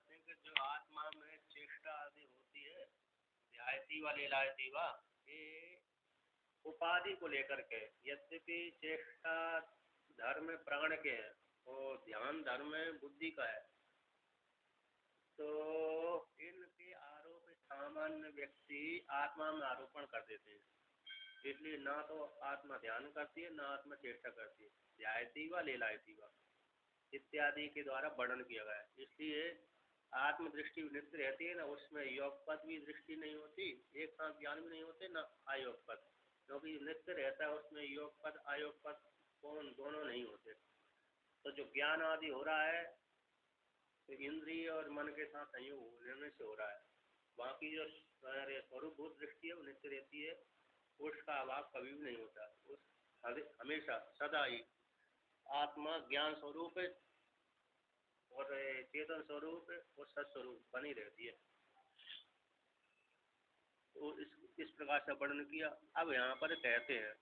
कहते हैं कि जो आत्मा में चेष्टा आदि होती है, ध्यायती व लीलायती व, ये उपाधि को लेकर के, यद्यपि चेष्टा धर्म प्राण के हैं और ध्यान धर्म बुद्धि का है, तो इनके आरोप सामान्य व्यक्ति आत्मा में आरोपण कर देते हैं। इसलिए ना तो आत्मा ध्यान करती है, ना आत्मा चेष्टा करती है। ध्यायती व लीलायती व इत्यादि के द्वारा वर्णन किया गया है। इसलिए आत्मदृष्टि नित्य रहती है ना, उसमें योग पद भी दृष्टि नहीं होती, एक साथ ज्ञान भी नहीं होते, ना अयोग पद, क्योंकि नित्य रहता है उसमें योग पद अयोग पद कौन दोनों नहीं होते। तो जो ज्ञान आदि हो रहा है तो इंद्रिय और मन के साथ संयोग होने से हो रहा है। बाकी जो स्वरूपभूत दृष्टि है वो नित्य रहती है, उसका अभाव कभी भी नहीं होता। उस हमेशा सदा ही आत्मा ज्ञान स्वरूप और चेतन स्वरूप और सत्स्वरूप बनी रहती है। तो इस प्रकार से वर्णन किया। अब यहाँ पर कहते हैं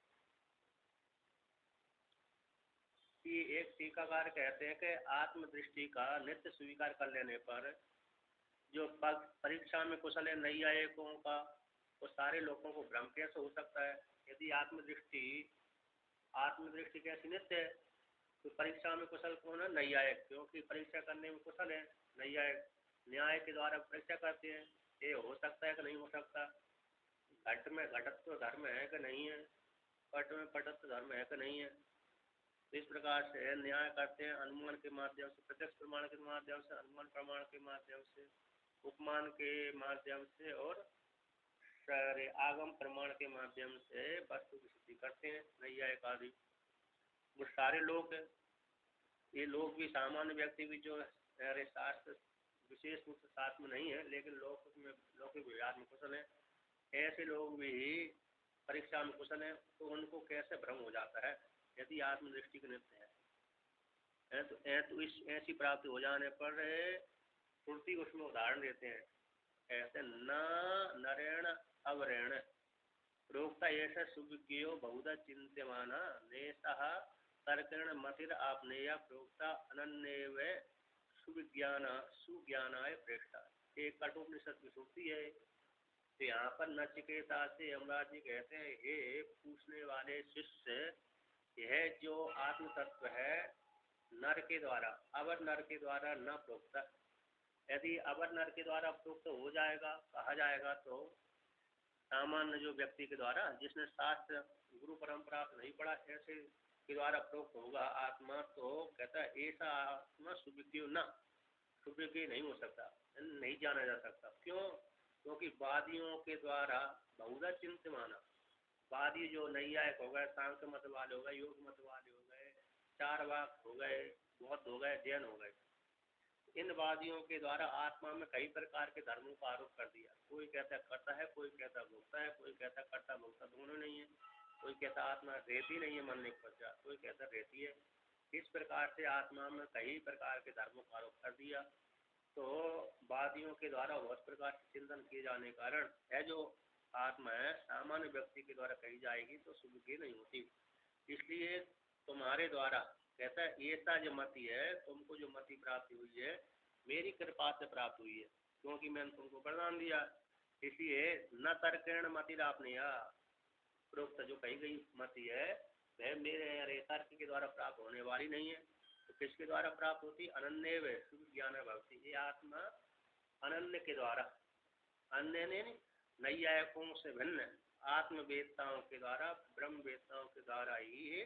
कि एक टीकाकार कहते हैं कि आत्मदृष्टि का नित्य स्वीकार कर लेने पर जो परीक्षा में कुशल है नैयायिकों का, वो सारे लोगों को भ्रम कैसे हो सकता है। यदि आत्मदृष्टि कैसी नित्य है, तो परीक्षा में कुशल कौन है? नैयायिक, क्योंकि परीक्षा करने में कुशल है नैयायिक, न्याय के द्वारा परीक्षा करते हैं। ये हो सकता है कि नहीं हो सकता, घट में घटत्व धर्म है कि नहीं है, पट में पटत्व धर्म है कि नहीं है। इस प्रकार से न्याय करते हैं अनुमान के माध्यम से, प्रत्यक्ष प्रमाण के माध्यम से, अनुमान प्रमाण के माध्यम से, उपमान के माध्यम से और सारे आगम प्रमाण के माध्यम से वस्तु की सिद्धि करते हैं नैयायिक आदि। वो सारे लोग, ये लोग भी सामान्य व्यक्ति भी जो है शास्त्र विशेष रूप से साथ में नहीं है, लेकिन लौकिक विवाद में कुशल है, ऐसे लोग भी परीक्षा में कुशल है, तो उनको कैसे भ्रम हो जाता है यदि आत्मदृष्टि के नित्य है। तो इस ऐसी प्राप्ति हो जाने पर श्रुति उसमें उदाहरण देते हैं, ऐसे न नरेण अवरेण प्रोक्ता ऐसा सुविज्ञो बहुधा चिंत्यमाना नेशः तर्केण मतिर आपनेय प्रोक्ता अनन्येव सुज्ञानाय प्रेष्ठा। एक कठोपनिषद की श्रुति है। तो यहाँ पर नचिकेता से यमराज जी कहते हैं, हे पूछने वाले शिष्य, यह जो आत्म तत्व है नर के द्वारा, अवर नर के द्वारा न प्रोक्त, यदि अवर नर के द्वारा प्रोक्त हो जाएगा, कहा जाएगा, तो सामान्य जो व्यक्ति के द्वारा, जिसने शास्त्र गुरु परंपरा नहीं पढ़ा, ऐसे के द्वारा प्रोक्त होगा आत्मा, तो कहता है ऐसा आत्मा सुविज्ञ न, सुविज्ञ नहीं हो सकता, नहीं जाना जा सकता। क्यों? क्योंकि वादियों के द्वारा बहुधा चिंत माना, वादी जो नैयायिक हो गए, सांख्य मत वाले हो गए, योग मत वाले हो गए, चारवाक हो गए, बौद्ध हो गए, जैन हो गए, इन वादियों के द्वारा आत्मा में कई प्रकार के धर्मों का आरोप कर दिया। कोई कहता करता है, कोई कहता भोगता है, कोई कहता करता भोगता दोनों नहीं है, कोई कहता आत्मा रहती नहीं है मरने के पश्चात, कोई कहता रहती है। इस प्रकार से आत्मा में कई प्रकार के धर्मों का आरोप कर दिया। तो वादियों के द्वारा बहुत प्रकार से चिंतन किए जाने के कारण है जो आत्मा है सामान्य व्यक्ति के द्वारा कही जाएगी तो सुविज्ञ नहीं होती। इसलिए तुम्हारे द्वारा कहता है ऐसा जो मति है, तुमको जो मति प्राप्ति हुई है मेरी कृपा से प्राप्त हुई है, क्योंकि मैंने तुमको वरदान दिया। इसलिए न तर्केण मति आपने प्रोक्त जो कही गई मति है वह मेरे तर्क के द्वारा प्राप्त होने वाली नहीं है। तो किसके द्वारा प्राप्त होती? अनन्य व शुभ ज्ञान भक्ति। ये आत्मा अनन्य के द्वारा, अन्य ने नैयायिकों से भिन्न आत्मवेदताओं के द्वारा, ब्रह्म वेदताओं के द्वारा ही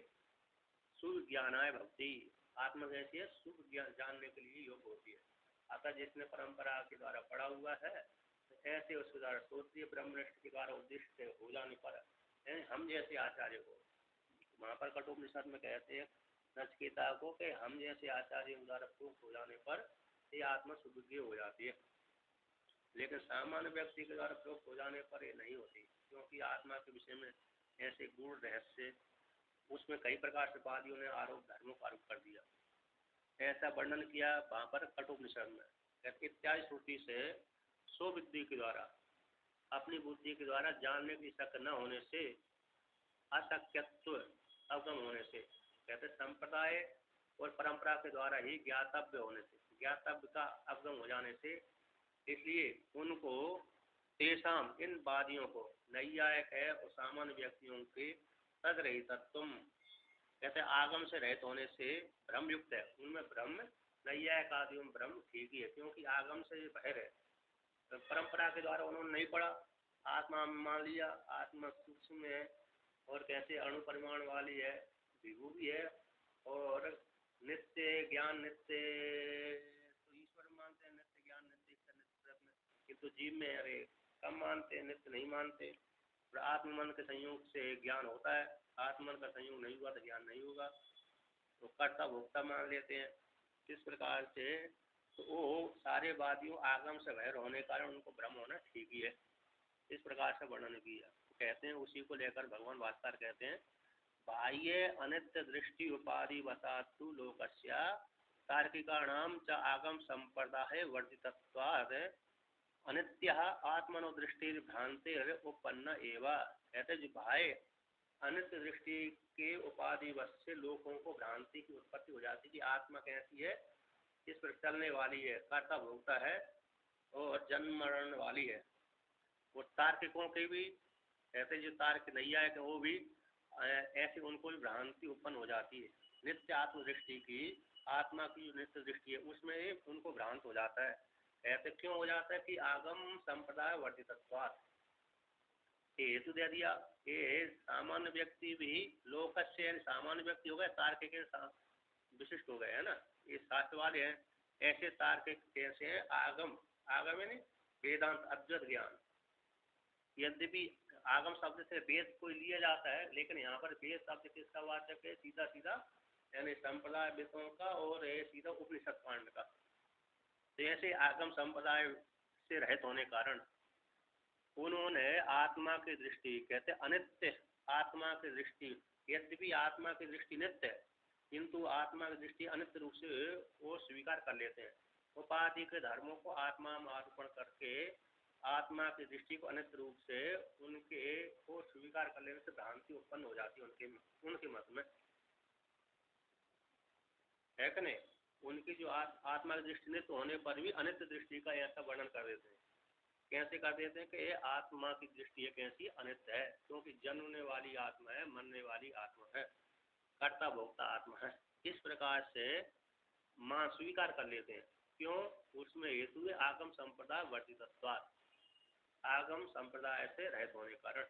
शुभ ज्ञानाय भक्ति, आत्मा कैसी है? शुभ ज्ञान जानने के लिए योग होती है। अतः जिसने परंपरा के द्वारा पढ़ा हुआ है ऐसे उसके द्वारा श्रोत्रिय ब्रह्मनिष्ठ के द्वारा उद्दिष्ट हो जाने पर हम जैसे आचार्य को, वहाँ पर कठोपनिषद में कहते हैं नचिकेता को कि हम जैसे आचार्य द्वारा प्रोक्त हो जाने पर ये आत्मा सुविज्ञ हो जाती है। लेकिन सामान्य व्यक्ति के द्वारा प्रोक्त हो जाने पर ये नहीं होती, क्योंकि आत्मा के विषय में ऐसे गूढ़ रहस्य, उसमें कई प्रकार से वादियों ने आरोप धर्मों का आरोप कर दिया। ऐसा वर्णन किया वहाँ पर कठोपनिषद में। इत्यादि श्रुति से स्वबुद्धि के द्वारा, अपनी बुद्धि के द्वारा जानने की शक न होने से, अशक्यत्व अवगम होने से, कहते संप्रदाय और परंपरा के द्वारा ही ज्ञातव्य होने से, ज्ञातव्य का अवगम हो जाने से, इसलिए उनको तेषाम इन वादियों को नैयायिक है और सामान्य व्यक्तियों के तद रहितत्व, कहते आगम से रहित होने से भ्रम युक्त है, उनमें ब्रह्म नैयायिक आदि में ब्रह्म ठीक ही है, क्योंकि आगम से बाहर है। तो परंपरा के द्वारा उन्होंने नहीं पढ़ा, आत्मा मान लिया, आत्मा सूक्ष्म है और कैसे अणु परिमाण वाली है, विभू भी है और नित्य ज्ञान नित्य, तो ईश्वर मानते हैं नित्य ज्ञान नित्य इच्छा नित्य प्रयत्न, किंतु जीव में अरे कम मानते हैं, नित्य नहीं मानते। और आत्मन के संयोग से ज्ञान होता है, आत्मन का संयोग नहीं हुआ तो ज्ञान नहीं होगा, तो कर्ता भोक्ता मान लेते हैं। इस प्रकार से तो वो सारे वादियों आगम से बाहर होने के कारण उनको भ्रम होना ठीक ही है, इस प्रकार से वर्णन किया। तो कहते हैं उसी को लेकर भगवान भास्कर कहते हैं बाह्य अनित्य दृष्टि उपाधि वसातु लोकस्या तार्किकाणाम च आगम संप्रदाय वर्जितत्वाद अनित्य आत्मनो दृष्टि भ्रांति उपन्न एवं, कहते जो बाह्य अनित्य दृष्टि के उपाधि वश से लोगों को भ्रांति की उत्पत्ति हो जाती है कि आत्मा कैसी है, इस पर चलने वाली है, कर्ता भोगता है और जन्म मरण वाली है। वो तार्किकों के भी ऐसे जो तार्क नैया है वो भी ऐसे उनको भी भ्रांति उत्पन्न हो जाती है। नित्य आत्मदृष्टि की, आत्मा की जो नित्य दृष्टि है उसमें उनको भ्रांत हो जाता है। ऐसे क्यों हो जाता है कि आगम संप्रदाय वर्जितत्वात्, हेतु दे दिया। ये सामान्य व्यक्ति भी लोकस्य सामान्य व्यक्ति हो गए, तार्किक विशिष्ट हो गए है ना, ये शास्त्र वाले हैं। ऐसे तार्किक कैसे हैं, आगम, आगम है वेदांत अद्वैत ज्ञान, यद्यपि आगम शब्द से वेद को लिया जाता है, लेकिन यहाँ पर वेद शब्द किसका वाचक है, सीधा सीधा यानी संप्रदाय विदों का और सीधा उपनिषद कांड का। तो ऐसे आगम संप्रदाय से रहित होने कारण उन्होंने आत्मा की दृष्टि, कहते अनित्य आत्मा की दृष्टि, यद्यपि आत्मा की दृष्टि नित्य है किंतु आत्मा की दृष्टि अनित्य रूप से वो स्वीकार कर लेते हैं। उपाधि के धर्मों को आत्मा में आरोपण करके आत्मा की दृष्टि को अनित्य रूप से उनके को स्वीकार कर लेने से भ्रांति उत्पन्न हो जाती है उनके मत में, है कि नहीं। उनकी जो आत्मा की दृष्टि नित्य होने पर भी अनित्य दृष्टि का ऐसा वर्णन कर देते हैं। कैसे कर देते हैं कि ये आत्मा की दृष्टि है कैसी अनित्य है, क्योंकि जन्मने वाली आत्मा है, मरने वाली आत्मा है, कर्ता भोक्ता आत्मा है। इस प्रकार से मां स्वीकार कर लेते हैं। क्यों, उसमें हेतु है आगम संप्रदाय वर्जितत्वात्, आगम संप्रदाय से रहित होने कारण।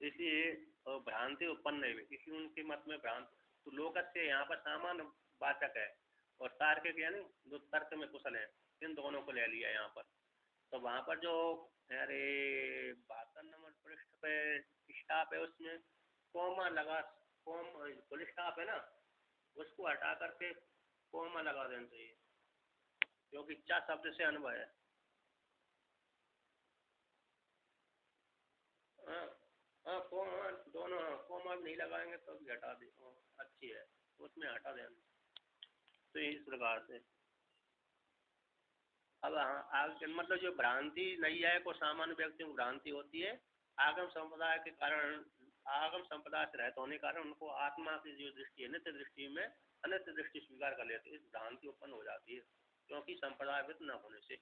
इसलिए भ्रांति उत्पन्न नहीं हुई, इसलिए उनके मत में भ्रांत। तो लोकस्य यहाँ पर सामान्य वाचक है और तार्किक यानी जो तर्क में कुशल है, इन दोनों को ले लिया यहाँ पर। तो वहाँ पर जो अरे 72 नंबर पृष्ठ पे स्टाफ है उसमें कोमा लगा, कोम फुल स्टाफ है ना, उसको हटा करके कोमा लगा देना चाहिए, क्योंकि चा शब्द से अनुभव है। हाँ हाँ, कोमा दोनों, कोमा भी नहीं लगाएंगे तो भी हटा दे, अच्छी है, उसमें हटा देना। तो इस प्रकार से अब आगे मतलब जो भ्रांति नहीं है को सामान्य व्यक्तियों को भ्रांति होती है आगम संप्रदाय के कारण, आगम संप्रदाय से रहित होने के कारण उनको आत्मा की जो दृष्टि है नित्य दृष्टि में अनित्य दृष्टि स्वीकार कर लेते हैं, इस भ्रांति उत्पन्न हो जाती है क्योंकि संप्रदायविद न होने से।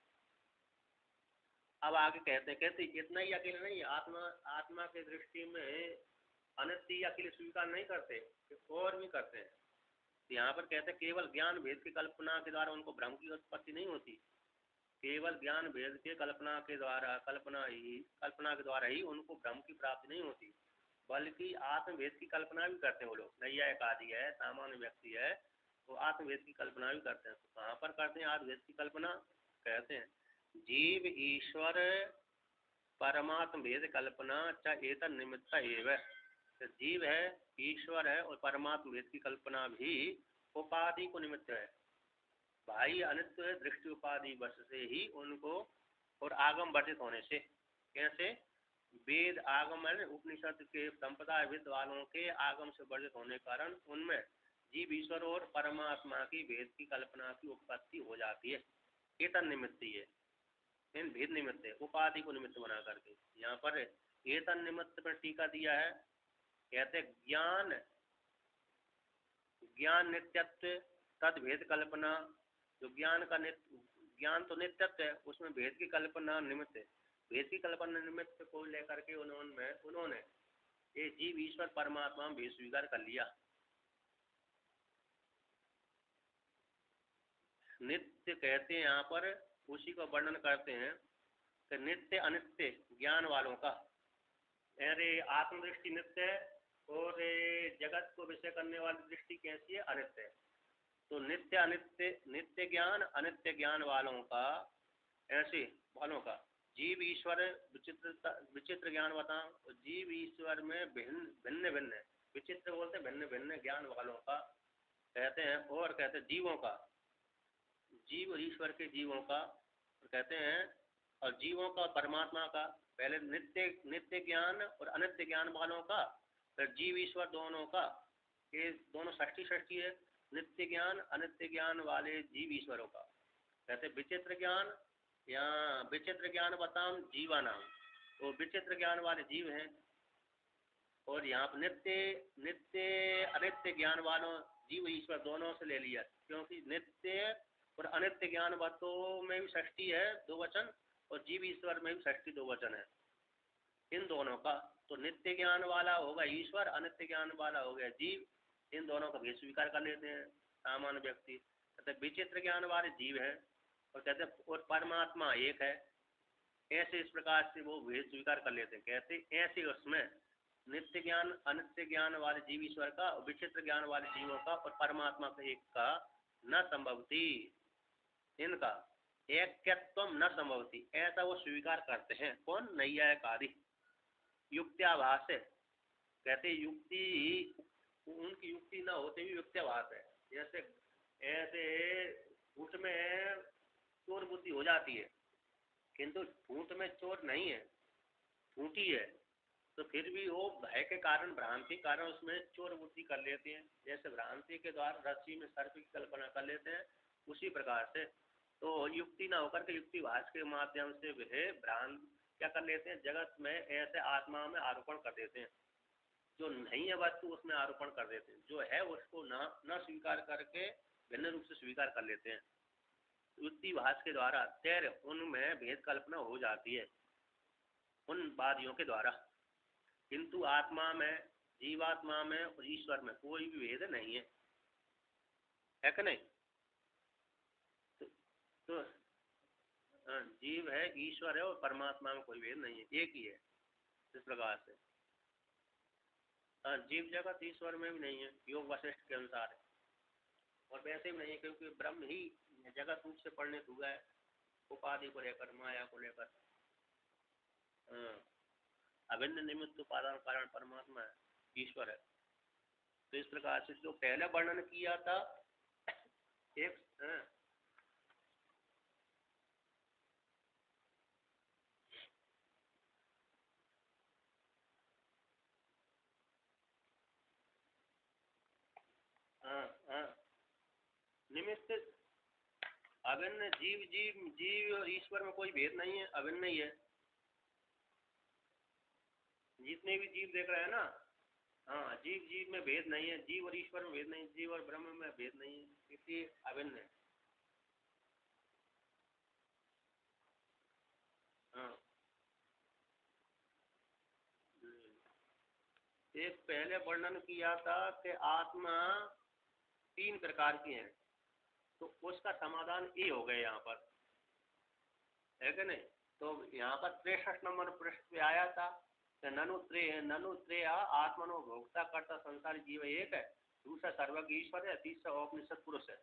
अब आगे कहते इतना ही अकेले नहीं, आत्मा की दृष्टि में अनित्य अकेले स्वीकार नहीं करते, और भी करते हैं। यहाँ पर कहते हैं केवल ज्ञान भेद की कल्पना के द्वारा उनको भ्रम की उत्पत्ति नहीं होती, केवल ज्ञान भेद के कल्पना के द्वारा ही उनको भ्रम की प्राप्ति नहीं होती, बल्कि आत्मभेद की कल्पना भी करते हैं वो लोग। नैयायिक आदि है, सामान्य व्यक्ति है, वो आत्मभेद की कल्पना भी करते हैं। तो कहाँ पर करते हैं आत्मभेद की कल्पना, कहते हैं जीव ईश्वर परमात्म भेद कल्पना च एतन निमित्त एवं, तो जीव है, ईश्वर है और परमात्म भेद की कल्पना भी उपाधि को निमित्त है, भाई अनित्य दृष्टि उपाधि वर्ष से ही उनको, और आगम वर्जित होने से। कैसे, वेद आगम है उपनिषद के संप्रदाय विद वालों के आगम से वर्जित होने के कारण उनमें जीव ईश्वर और परमात्मा की भेद की कल्पना की उत्पत्ति हो जाती है। एतन निमित्त है, इन भेद निमित्त है, उपाधि को निमित्त बना करके। यहाँ पर एतन निमित्त पर टीका दिया है, कहते ज्ञान ज्ञान नित्यत्व, तद भेद कल्पना, जो ज्ञान का ज्ञान तो नित्यत्व है, उसमें भेद की कल्पना निमित्त है। भेद की कल्पना निमित्त को लेकर के उन्होंने ये जीव ईश्वर परमात्मा में भेद स्वीकार कर लिया। नित्य कहते हैं यहाँ पर, उसी का वर्णन करते हैं कि नित्य अनित्य ज्ञान वालों का, अरे आत्मदृष्टि नित्य है और जगत को विषय करने वाली दृष्टि कैसी है, अनित्य है। तो नित्य अनित्य, नित्य ज्ञान अनित्य ज्ञान वालों का, ऐसे वालों का जीव ईश्वर विचित्र ज्ञान बताओ। जीव ईश्वर में भिन्न भिन्न भिन्न, विचित्र बोलते भिन्न भिन्न ज्ञान वालों का कहते हैं। और कहते हैं जीवों का, जीव और ईश्वर के जीवों का कहते हैं, और जीवों का परमात्मा का। पहले नित्य नित्य ज्ञान और अनित्य ज्ञान वालों का, फिर जीव ईश्वर दोनों का, ये दोनों षष्ठी षष्ठी है। नित्य ज्ञान अनित्य ज्ञान वाले जीव ईश्वरों का कहते विचित्र ज्ञान, या विचित्र ज्ञान बताओ जीवा नाम, तो विचित्र ज्ञान वाले जीव हैं। और यहाँ पर नित्य नित्य अनित्य ज्ञान वालों जीव ईश्वर दोनों से ले लिया, क्योंकि नित्य और अनित्य ज्ञान बातों में भी षष्ठी है दो वचन, और जीव ईश्वर में भी षष्ठी दो वचन है इन दोनों का। तो नित्य ज्ञान वाला होगा ईश्वर, अनित्य ज्ञान वाला हो गया जीव। इन दोनों का भेद स्वीकार कर लेते हैं सामान्य व्यक्ति। कहते विचित्र ज्ञान वाले जीव है, और कहते और परमात्मा एक है। ऐसे इस प्रकार से वो भेद स्वीकार कर लेते हैं। कहते ऐसे उसमें नित्य ज्ञान अनित्य ज्ञान वाले जीव ईश्वर का, और विचित्र ज्ञान वाले जीवों का और परमात्मा का एक का न संभवती, इनका ऐक्यत्व न संभवती, ऐसा वो स्वीकार करते हैं। कौन? नैयायिक युक्त्याभास है। कहते युक्ति, उनकी युक्ति न होते भी युक्त्याभास है। जैसे ऐसे फूट में चोर बुद्धि हो जाती है, किंतु फूट में चोर नहीं है, फूटी है, तो फिर भी वो भय के कारण, भ्रांति कारण उसमें चोर बुद्धि कर लेते हैं। जैसे भ्रांति के द्वारा रस्सी में सर्प की कल्पना कर लेते हैं, उसी प्रकार से तो युक्ति ना होकर के युक्तिभास के माध्यम से वह भ्रांत क्या कर लेते हैं, जगत में ऐसे आत्मा में आरोपण कर देते हैं। जो नहीं है वस्तु उसमें आरोपण कर देते हैं, जो है उसको न स्वीकार करके भिन्न रूप से स्वीकार कर लेते हैं। युक्तिभास के द्वारा तैर उनमें भेद कल्पना हो जाती है उन वादियों के द्वारा, किंतु आत्मा में, जीवात्मा में और ईश्वर में कोई भी भेद नहीं है कि नहीं? तो जीव है, ईश्वर है, और परमात्मा में कोई भेद नहीं है, एक ही है। इस प्रकार से जीव जगत ईश्वर में भी नहीं है, योग वशिष्ठ के अनुसार है। और वैसे भी नहीं है, क्योंकि ब्रह्म ही जगत रूप से परिणत हुआ है, उपाधि को लेकर, माया को लेकर। अभिन्न निमित्त उपादान कारण परमात्मा है, ईश्वर है। तो इस प्रकार से जो पहले वर्णन किया था एक निमित्त अभिन्न, जीव जीव जीव और ईश्वर में कोई भेद नहीं है, अभिन्न ही है। जितने भी जीव देख रहे हैं ना, हाँ, जीव जीव में भेद नहीं है, जीव और ईश्वर में भेद नहीं, जीव और ब्रह्म में भेद नहीं है, इसलिए अभिन्न है। हाँ, एक पहले वर्णन किया था कि आत्मा तीन प्रकार की है, तो उसका समाधान ये हो गया यहाँ पर, है कि नहीं? तो यहाँ पर 63 नंबर पृष्ठ पे आया था कि ननु त्रेया आत्मनो भोक्ता करता संसारी जीव एक है, दूसरा सर्वज्ञ ईश्वर है, तीसरा औपनिषद पुरुष है।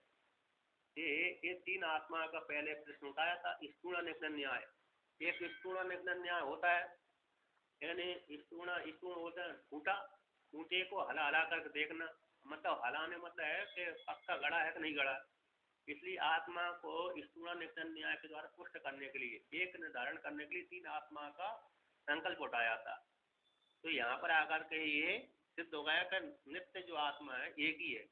ये तीन आत्मा का पहले प्रश्न उठाया था। स्थूल निग्न न्याय, एक स्थूल निग्न न्याय होता है, यानी स्थूल होता है फूटा, फूटे को हला हला करके देखना, मतलब हलाने मतलब है कि पक्का गड़ा है कि नहीं गड़ा। इसलिए आत्मा को स्थूल निग्न न्याय के द्वारा पुष्ट करने के लिए, एक निर्धारण करने के लिए तीन आत्मा का संकल्प उठाया था। तो यहाँ पर आकर के ये सिद्ध हो गया कि नित्य जो आत्मा है एक ही है,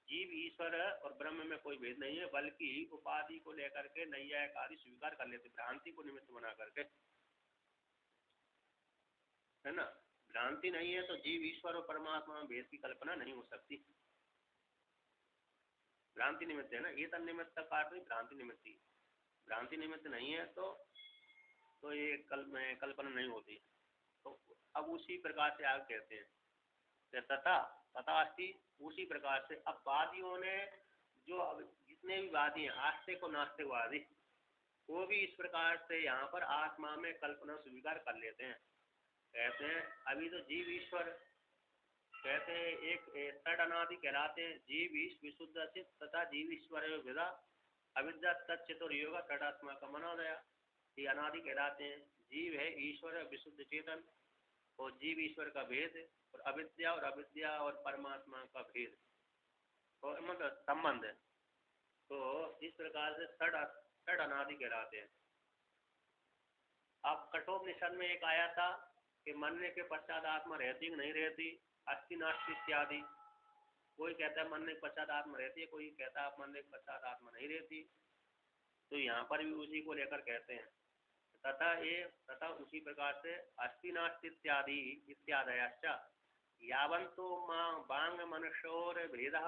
जीव ईश्वर और ब्रह्म में कोई भेद नहीं है, बल्कि उपाधि को लेकर के नैयायिक आदि स्वीकार कर लेते, भ्रांति को निमित्त बना करके, है ना? भ्रांति नहीं है तो जीव ईश्वर और परमात्मा में भेद की कल्पना नहीं हो सकती। भ्रांति निमित्त है ना, ये तन निमित्त का अर्थ भ्रांति निमित्त, भ्रांति निमित्त नहीं है तो ये कल्पना नहीं होती। तो अब उसी प्रकार से आगे कहते हैं तथा तथा अस्ति, उसी प्रकार से अब वादियों ने जो अब जितने भी वादी हैं आस्तिक और नास्तिकवादी, वो भी इस प्रकार से यहाँ पर आत्मा में कल्पना स्वीकार कर लेते हैं। कहते हैं अभी तो जीव ईश्वर कहते हैं एक तद अनादि कहलाते हैं, जीव ईश विशुद्ध चित तथा जीव ईश्वर विदा अविद्या तत्चतुर योग तदात्मा का मनोदया, ये अनादि कहलाते हैं। जीव है ईश्वर विशुद्ध चेतन और जीव ईश्वर का भेद और अविद्या और परमात्मा का भेद और मतलब संबंध है। तो इस प्रकार से तद अनादि कहलाते हैं। अब कठोपनिषद में एक आया था कि मरने के पश्चात आत्मा रहती नहीं रहती, अस्थि नास्ति इत्यादि। कोई कहता है मरने के पश्चात आत्मा रहती है, कोई कहता है मरने के पश्चात आत्मा नहीं रहती। तो यहाँ पर भी उसी को लेकर कहते हैं तथा उसी प्रकार से अस्थि नास्ति इत्यादि इत्यादयश्च यावन्तो बांग मनुष्योर भेदः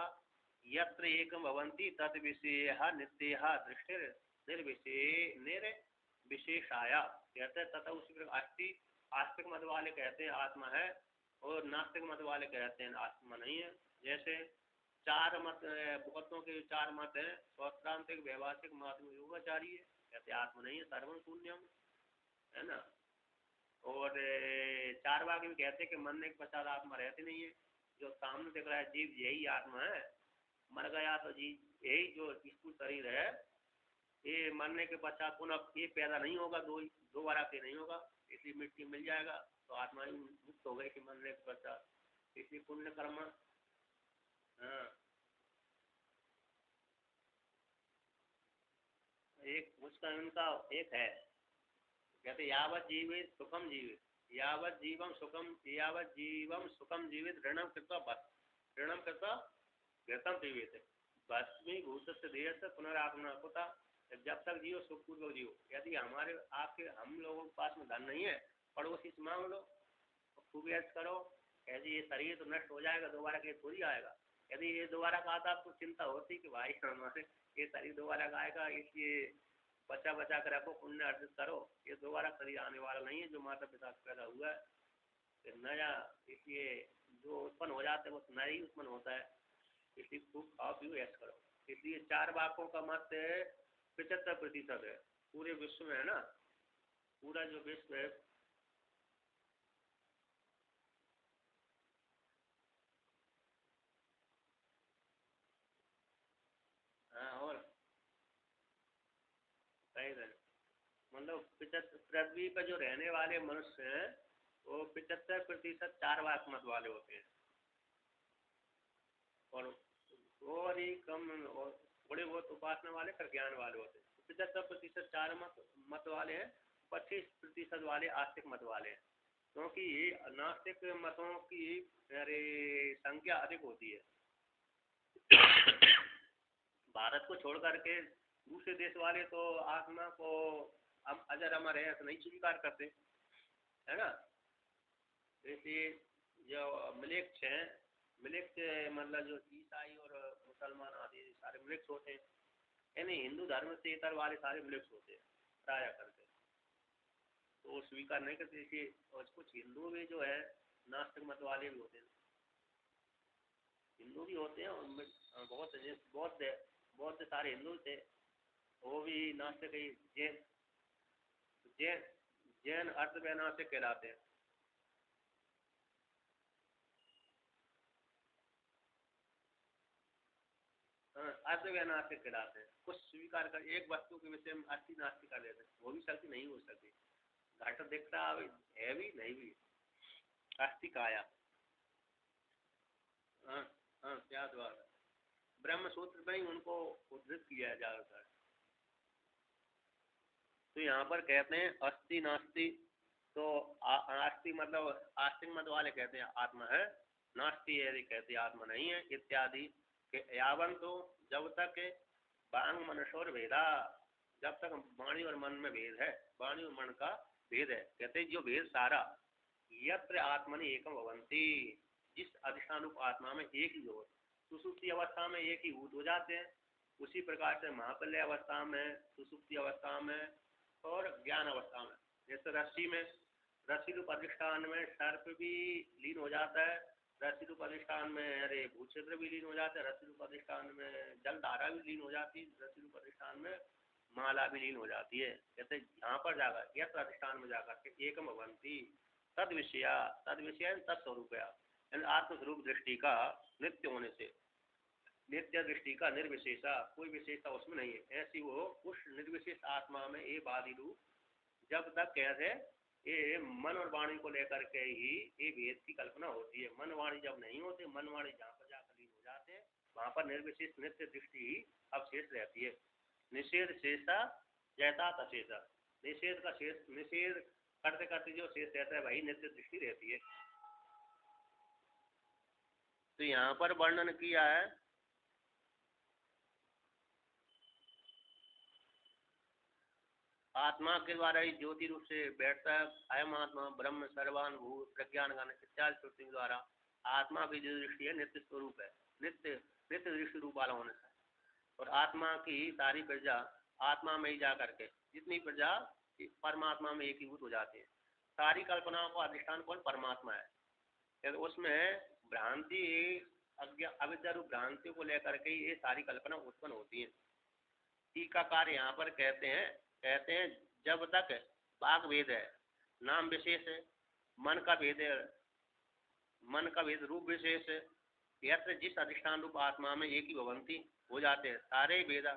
यत्र एकं भवन्ति तद विषयः नित्यः दृष्टिर् निर्विशेषाया। कहते हैं तथा उसी प्रकार अस्थि आस्तिक मत वाले कहते हैं आत्मा है और नास्तिक मत वाले कहते हैं आत्मा नहीं है। जैसे चार मत बहुतों के चार मत हैं, स्वत्रांतिक व्यवहारिक महात्म योगाचारी है, कहते आत्मा नहीं है, सर्वम शून्यम है ना। और चार वाक्य भी कहते हैं कि मरने के पश्चात आत्मा रहती नहीं है, जो सामने दिख रहा है जीव यही आत्मा है, मर गया तो जीव यही जो स्थूल शरीर है ये मरने के पश्चात पुनः ये पैदा नहीं होगा, दोबारा से नहीं होगा, इसलिए मिट्टी मिल जाएगा तो आत्मा ही मुक्त हो गई कि मरने के पश्चात। इसलिए पुण्य कर्म हाँ एक उसका उनका एक है, कहते यावत जीवित सुखम जीवित यावत जीवम सुखम जीवित ऋणम कृत्वा बस ऋणम कृत्वा व्यर्थम जीवित भस्मीभूत देह से पुनरागमन होता। जब तक जियो सुख पूर्वक जियो। यदि हमारे आपके हम लोगों के पास में धन नहीं है, पड़ोसी से मांग लो, खूब ऐश करो, ऐसे ये शरीर तो नष्ट हो जाएगा, दोबारा के थोड़ी आएगा। यदि ये दोबारा का आता आपको चिंता होती कि भाई हमारे ये शरीर दोबारा का आएगा, इसलिए बचा बचा कर रखो, पुण्य अर्जित करो, ये दोबारा शरीर आने वाला नहीं है जो माता पिता से पैदा हुआ है नया, इसलिए जो उत्पन्न हो जाता है वो नया ही उत्पन्न होता है, इसलिए खूब खाओ पियो ऐश करो। इसलिए चार बापों का मत 75% है पूरे विश्व में, है ना। पूरा जो विश्व है हाँ, और सही है मतलब 75 पृथ्वी पर जो रहने वाले मनुष्य हैं वो 75% चार वाक मत वाले होते हैं और ही कम और थोड़े बहुत उपासना वाले पर ज्ञान वाले होते हैं। 75% चार मत वाले हैं, 25% वाले आस्तिक मत वाले हैं, क्योंकि ये नास्तिक मतों की संख्या अधिक होती है। भारत को छोड़ करके दूसरे देश वाले तो आत्मा को हम अजर अमर है ऐसा नहीं स्वीकार करते, है ना। इसलिए जो मिलेक्स हैं, मिलेक्स मतलब जो ईसाई और मुसलमान आदि सारे मिलेक्स होते हैं, यानी हिंदू धर्म से इतर वाले सारे मिलेक्स होते हैं प्राय करके, तो वो स्वीकार नहीं करते। इसलिए और कुछ हिंदू भी जो है नास्तिक मत वाले भी होते हैं, हिंदू भी होते हैं और बहुत सारे हिंदू थे वो भी नास्तिक ही जैन जैन अर्थ वैनास्तिक कहलाते हैं। अर्थ वैनास्तिक कहलाते हैं। कुछ स्वीकार कर एक वस्तु के विषय में अस्थि नास्ति कर लेते हैं, वो भी शक्ति नहीं हो सकती, घाटा दिखता है भी नहीं भी आस्तिक आया। हाँ हाँ क्या द्वार ब्रह्म सूत्र में ही उनको उद्धृत किया जाता है। तो यहाँ पर कहते हैं अस्थि नास्ति, तो आस्ति मतलब आस्तिक मत वाले कहते हैं आत्मा है, नास्ति यदि कहते हैं आत्मा नहीं है इत्यादि। यावन तो जब तक बांग मनुष्योर भेदा, जब तक वाणी और मन में भेद है, वाणी और मन का भेद है, कहते हैं जो भेद सारा यत्र आत्मनि एकम भवन्ति, जिस अधिष्ठानुप आत्मा में एक ही हो, सुसुप्ति अवस्था में एक ही भूत हो जाते हैं, उसी प्रकार से महाप्रलय अवस्था में, सुसुप्ति अवस्था में और ज्ञान अवस्था में। जैसे रस्सी रूप अधिष्ठान में सर्प भी लीन हो जाता है, रस्सी रूप अधिष्ठान में अरे भूक्षेत्र भी लीन हो जाता है, रस्सी रूप अधिष्ठान में जल धारा भी लीन हो जाती है, रस्सी रूप अधिष्ठान में माला भी लीन हो जाती है। कहते यहाँ पर जाकर यत्र अधिष्ठान में जाकर के एकम भवंती तद विषया तत्स्वरूपया, आत्मस्वरूप दृष्टि का नित्य होने से, नित्य दृष्टि का निर्विशेषा, कोई विशेषता उसमें नहीं है, ऐसी वो उस निर्विशेष आत्मा में ये बादी रूप जब तक कहते ये मन और वाणी को लेकर के ही ये भेद की कल्पना होती है। मन वाणी जब नहीं होते, मन वाणी जहाँ पर जाकर लीन हो जाते हैं वहां पर निर्विशेष नित्य दृष्टि ही अवशेष रहती है। निषेध शेषा जैता तशेषा, निषेध का शेष, निषेध करते करते जो शेष रहता है वही नित्य दृष्टि रहती है। तो यहाँ पर वर्णन किया है आत्मा के द्वारा ही ज्योति रूप से बैठता है, अयम आत्मा ब्रह्म सर्वानुभूत प्रज्ञान गान इत्यादि श्रुति के द्वारा आत्मा की जो दृष्टि है नित्य स्वरूप है, नित्य नित्य दृष्टि रूप वाला होने से। और आत्मा की सारी प्रजा आत्मा में ही जा करके जितनी प्रजा परमात्मा में एकीभूत हो जाती है। सारी कल्पनाओं का अधिष्ठान कौन? परमात्मा है। तो उसमें भ्रांति अविद्या रूप भ्रांतियों को लेकर के ये सारी कल्पना उत्पन्न होती है। टीकाकार यहाँ पर कहते हैं जब तक वाक भेद है, नाम विशेष है, मन का भेद है, मन का भेद रूप विशेष है, यत्र जिस अधिष्ठान रूप आत्मा में एक ही भवंती हो जाते हैं सारे वेदा,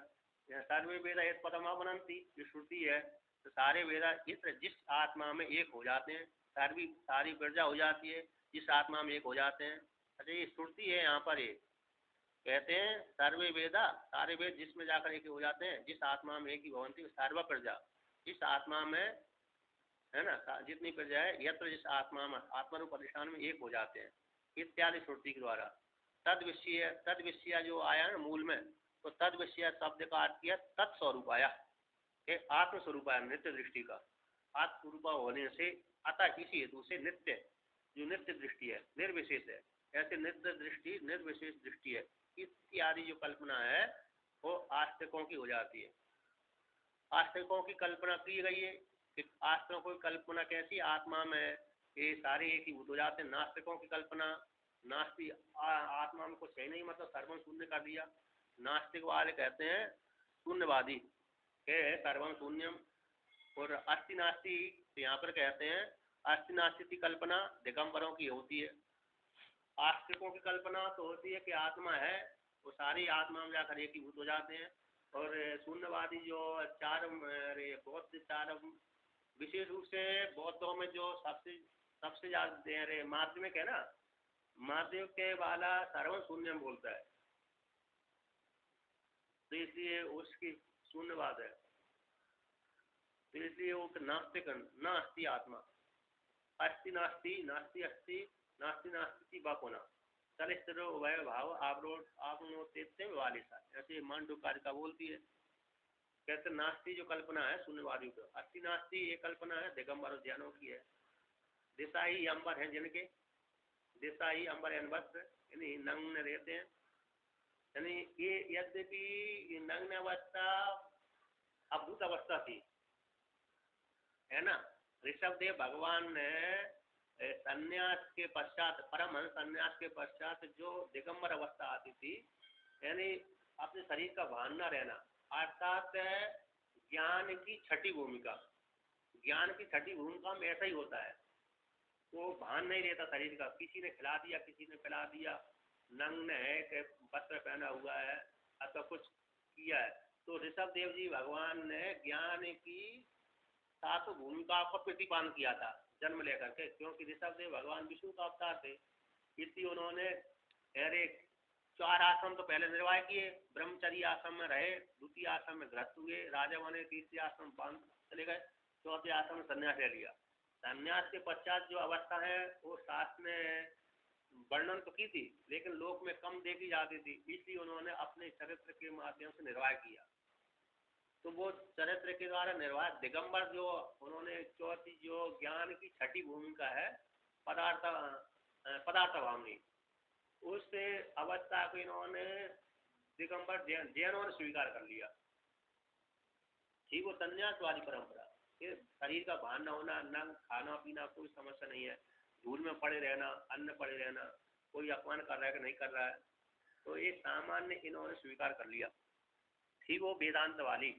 सर्वे वेदा एक पदमा बनंती जो श्रुति है, तो सारे वेदा इस जिस आत्मा में एक हो जाते हैं, सारी प्रजा हो जाती है जिस आत्मा में एक हो जाते हैं। अच्छा ये श्रुति है, यहाँ पर ये कहते हैं सर्वे वेदा, सारे वेद जिसमें जाकर एक हो जाते हैं, जिस आत्मा में एक ही भवंती सर्व प्रजा, जिस आत्मा में है ना जितनी प्रजा है, यत्र जिस आत्मा में आत्मरूप अधिष्ठान में एक हो जाते हैं इत्यादि श्रुति के द्वारा। तद विषय जो आया ना मूल में, तो तद विषय शब्द का अर्थ किया तत्स्वरूप आया, आत्मस्वरूप आया नित्य दृष्टि का, आत्मस्वरूप होने से अतः इसी हेतु से नित्य जो नित्य दृष्टि है निर्विशेष है, ऐसे नित्य दृष्टि निर्विशेष दृष्टि है इत्यादि जो कल्पना है वो आस्तिकों की हो जाती है। आस्तिकों की कल्पना की गई है कि आस्तिकों की कल्पना कैसी, आत्मा में ये सारे एक ही भूत हो जाते हैं। नास्तिकों की कल्पना, नास्ति आत्मा में कुछ है नहीं, मतलब सर्वम शून्य कर दिया। नास्तिक वाले कहते हैं शून्यवादी के सर्वम शून्यम, और अस्ति नास्ति यहाँ पर कहते हैं अस्ति नास्ति की कल्पना दिगंबरों की होती है। आस्तिकों की कल्पना तो होती है कि आत्मा है, वो सारी आत्मा में जाकर एक ही भूत हो जाते हैं। और शून्यवादी जो बौद्ध चार विशेष रूप से बौद्धों में जो सबसे ज्यादा माध्यमिक है ना, माध्यमिक के वाला सर्व शून्यम बोलता है, तो इसलिए उसकी शून्यवाद है, तो इसलिए वो नास्तिक न अस्ति आत्मा, अस्ति नास्ति नास्ति अस्ति नास्ति नास्ति बापोना चलिस्त्रो वह भाव आपनोते वाले साथ, ऐसे मांडुकारिका बोलती है। कहते नास्ति जो कल्पना है शून्यवादियों को, अस्ति नास्ति ये कल्पना है दिगंबर ध्यानों की है। दिशा ही अंबर है जिनके, दिशा ही अंबर वस्त्र यानी नग्न रहते हैं, यानी ये यद्यपि नग्न अवस्था अभूत अवस्था थी है ना। ऋषभदेव भगवान ने संन्यास के पश्चात, परमहंस संन्यास के पश्चात जो दिगंबर अवस्था आती थी, यानी अपने शरीर का भान न रहना, अर्थात ज्ञान की छठी भूमिका, ज्ञान की छठी भूमिका में ऐसा ही होता है, वो भान नहीं रहता शरीर का, किसी ने खिला दिया किसी ने पिला दिया, नग्न है कि वस्त्र पहना हुआ है अथवा कुछ किया है। तो ऋषभदेव जी भगवान ने ज्ञान की सात भूमिका को प्रतिपादन किया था जन्म लेकर के, क्योंकि ऋषभदेव भगवान विष्णु का अवतार थे, इसलिए उन्होंने अरे 4 आश्रम तो पहले निर्वाह किए, ब्रह्मचर्य आश्रम में रहे, द्वितीय आश्रम में गृहस्थ हुए, राजा बने, तीसरे आश्रम बांध चले गए, चौथे आश्रम में संन्यास ले लिया। संन्यास के पश्चात जो अवस्था है वो शास्त्र ने वर्णन तो की थी लेकिन लोक में कम देखी जाती थी, इसलिए उन्होंने अपने चरित्र के माध्यम से निर्वाह किया। तो वो चरित्र के द्वारा निर्वाह दिगंबर जो उन्होंने चौथी जो ज्ञान की छठी भूमिका है पदार्थ भावनी, उस अवस्था को इन्होंने दिगंबर जैनों ने स्वीकार कर लिया। ठीक, वो संन्यासवादी परंपरा, ये शरीर का भान न होना, न खाना पीना कोई समस्या नहीं है, धूल में पड़े रहना, अन्न पड़े रहना, कोई अपमान कर रहा है कि नहीं कर रहा है, तो ये सामान्य इन्होंने स्वीकार कर लिया। ठीक, वो वेदांत वाली,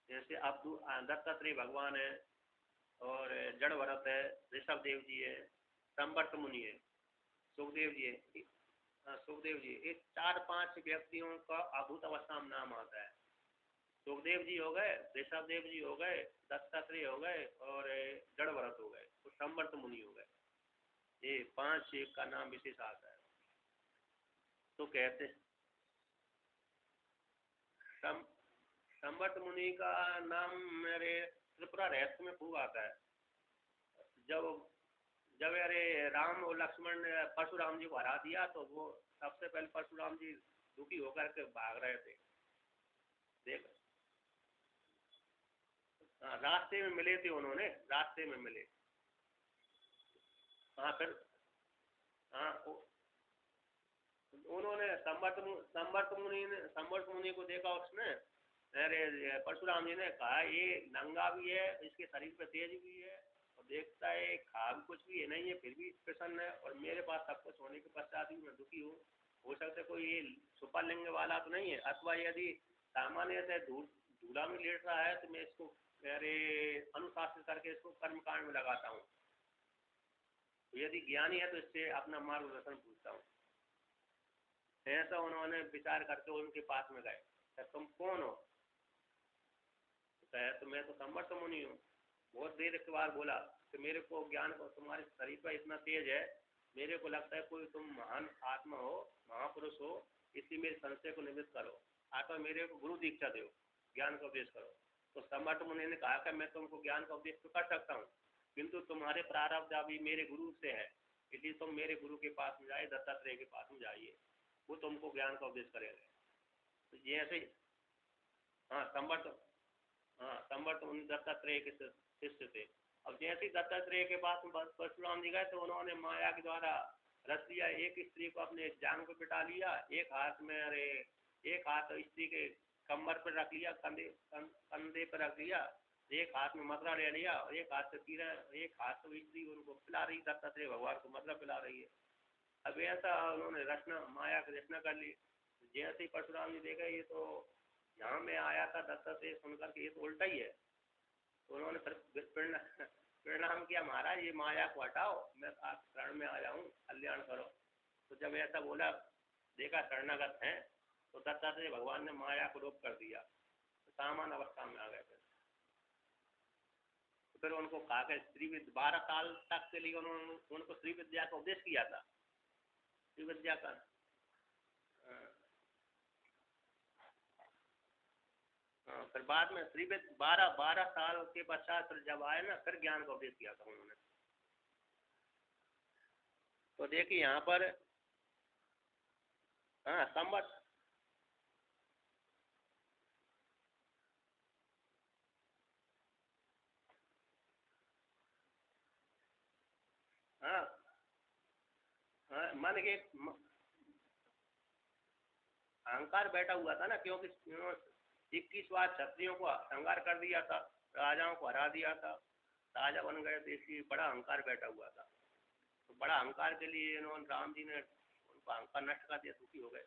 जैसे अब दत्तात्रेय भगवान है और जड़ भरत है, ऋषभ देव जी है, संवर्त मुनि है, सुखदेव जी है, सुखदेव जी, ये 4-5 व्यक्तियों का अभूत अवस्था में नाम आता है। सुखदेव जी हो गए, ऋषभ देव जी हो गए, दत्तात्रेय हो गए और जड़ भरत हो गए, तो संवर्त मुनि हो गए। ये 5 एक का नाम विशेष आता है। तो कहते संवर्त मुनि का नाम मेरे त्रिपुरा रहस्य में खूब आता है। जब जब अरे राम और लक्ष्मण ने परशुराम जी को हरा दिया, तो वो सबसे पहले परशुराम जी दुखी होकर के भाग रहे थे। देख, रास्ते में मिले थे उन्होंने, रास्ते में मिले। हाँ फिर, हाँ उन्होंने संवर्त मुनि को देखा उसने, अरे परशुराम जी ने कहा ये नंगा भी है, इसके शरीर पे तेज भी है, और देखता है खा भी कुछ भी है नहीं है, फिर भी प्रसन्न है, और मेरे पास सब कुछ होने के पश्चात भी मैं दुखी हूँ। हो सकता है कोई ये सुपर लिंग वाला तो नहीं है, अथवा यदि सामान्य से धूला में लेट रहा है, तो मैं इसको मेरे अनुशासित करके इसको कर्म कांड में लगाता हूँ। यदि ज्ञानी है तो इससे अपना मार्गदर्शन पूछता हूँ। ऐसा उन्होंने विचार करके उनके पास में गए, तुम कौन हो? तो मैं तो संवर्त मुनि हूँ। बहुत देर के बाद बोला कि मेरे को ज्ञान को, तुम्हारे शरीर पर इतना तेज है, मेरे को लगता है कोई तुम महान आत्मा हो, महापुरुष हो, इसलिए मेरे संशय को निवृत्त करो, आकर मेरे को गुरु दीक्षा दो, ज्ञान का उपदेश करो। तो संवर्त मुनि ने कहा कि मैं तुमको ज्ञान का उपदेश तो कर सकता हूँ, किंतु तुम्हारे प्रारब्ध अभी मेरे गुरु से है, इसलिए तुम मेरे गुरु के पास में जाइए, दत्तात्रेय के पास में जाइए, वो तुमको ज्ञान का उपदेश करेंगे। तो ये ऐसे, हाँ संवर्त मुनि दत्तात्रेय के शिष्य थे। अब जैसे ही दत्तात्रेय के पास परशुराम जी गए, तो उन्होंने माया के द्वारा रच लिया, एक स्त्री को अपने जांग पे बिठा लिया, एक हाथ में, अरे एक हाथ स्त्री के कमर पर रख लिया, कंधे पर रख लिया, एक हाथ में मदरा ले लिया, और एक हाथ से पी रहा, एक हाथ से स्त्री उनको पिला रही, दत्तात्रेय भगवान को मदरा पिला रही है। अब ऐसा उन्होंने रचना, माया की रचना कर ली। जैसे ही परशुराम जी देखा ये तो यहाँ में आया था दत्तात्रेय सुनकर के ये तो उल्टा ही है, तो उन्होंने फिर प्रणाम किया, महाराज ये माया को हटाओ, मैं आप शरण में आया हूँ, कल्याण करो। तो जब ऐसा बोला, देखा शरणागत है, तो दत्तात्रेय भगवान ने माया को रोक कर दिया, तो सामान्य अवस्था में आ गए। फिर उनको कहा कि श्री विद्या 12 साल तक के लिए उन्होंने उनको श्री विद्या का उपदेश किया था, श्री विद्या का। फिर बाद में श्री विद्या 12 साल के पश्चात फिर जब आए ना, फिर ज्ञान का उपदेश किया था उन्होंने। तो देखिए यहाँ पर, हाँ संवत, हाँ हाँ, मन के अहंकार बैठा हुआ था ना, क्योंकि 21 बार क्षत्रियों को संहार कर दिया था, राजाओं को हरा दिया था, राजा बन गए थे, इसलिए बड़ा अहंकार बैठा हुआ था। तो बड़ा अहंकार के लिए इन्होंने, राम जी ने उनका अहंकार नष्ट कर दिया, दुखी हो गए।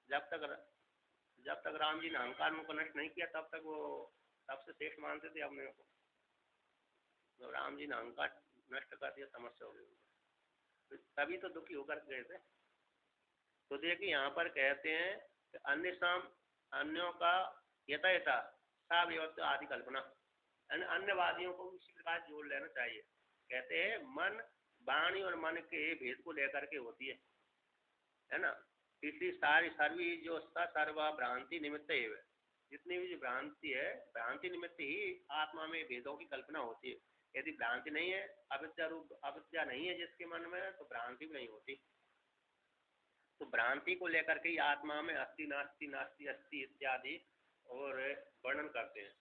जब तक राम जी ने अहंकार उनको नष्ट नहीं किया, तब तक वो सबसे श्रेष्ठ मानते थे अपने को। तो राम जी ने अहंकार नष्ट कर दिया, समस्या हो गई, तभी तो दुखी होकर गए थे। तो देखिए यहाँ पर कहते हैं कि अन्य शाम, अन्यों का यथा सावयवत्व आदि कल्पना, अन्यवादियों को इसी प्रकार जोड़ लेना चाहिए। कहते हैं मन, वाणी और मन के भेद को लेकर के होती है ना। इसलिए सारी सर्वी जो सर्वा भ्रांति निमित्त है, जितनी भी जो भ्रांति है, भ्रांति निमित्त ही आत्मा में भेदों की कल्पना होती है। यदि भ्रांति नहीं है, अविद्या रूप अविद्या नहीं है जिसके मन में, तो भ्रांति भी नहीं होती। तो भ्रांति को लेकर के आत्मा में अस्थि नास्ति, नास्ति अस्थि इत्यादि और वर्णन करते हैं।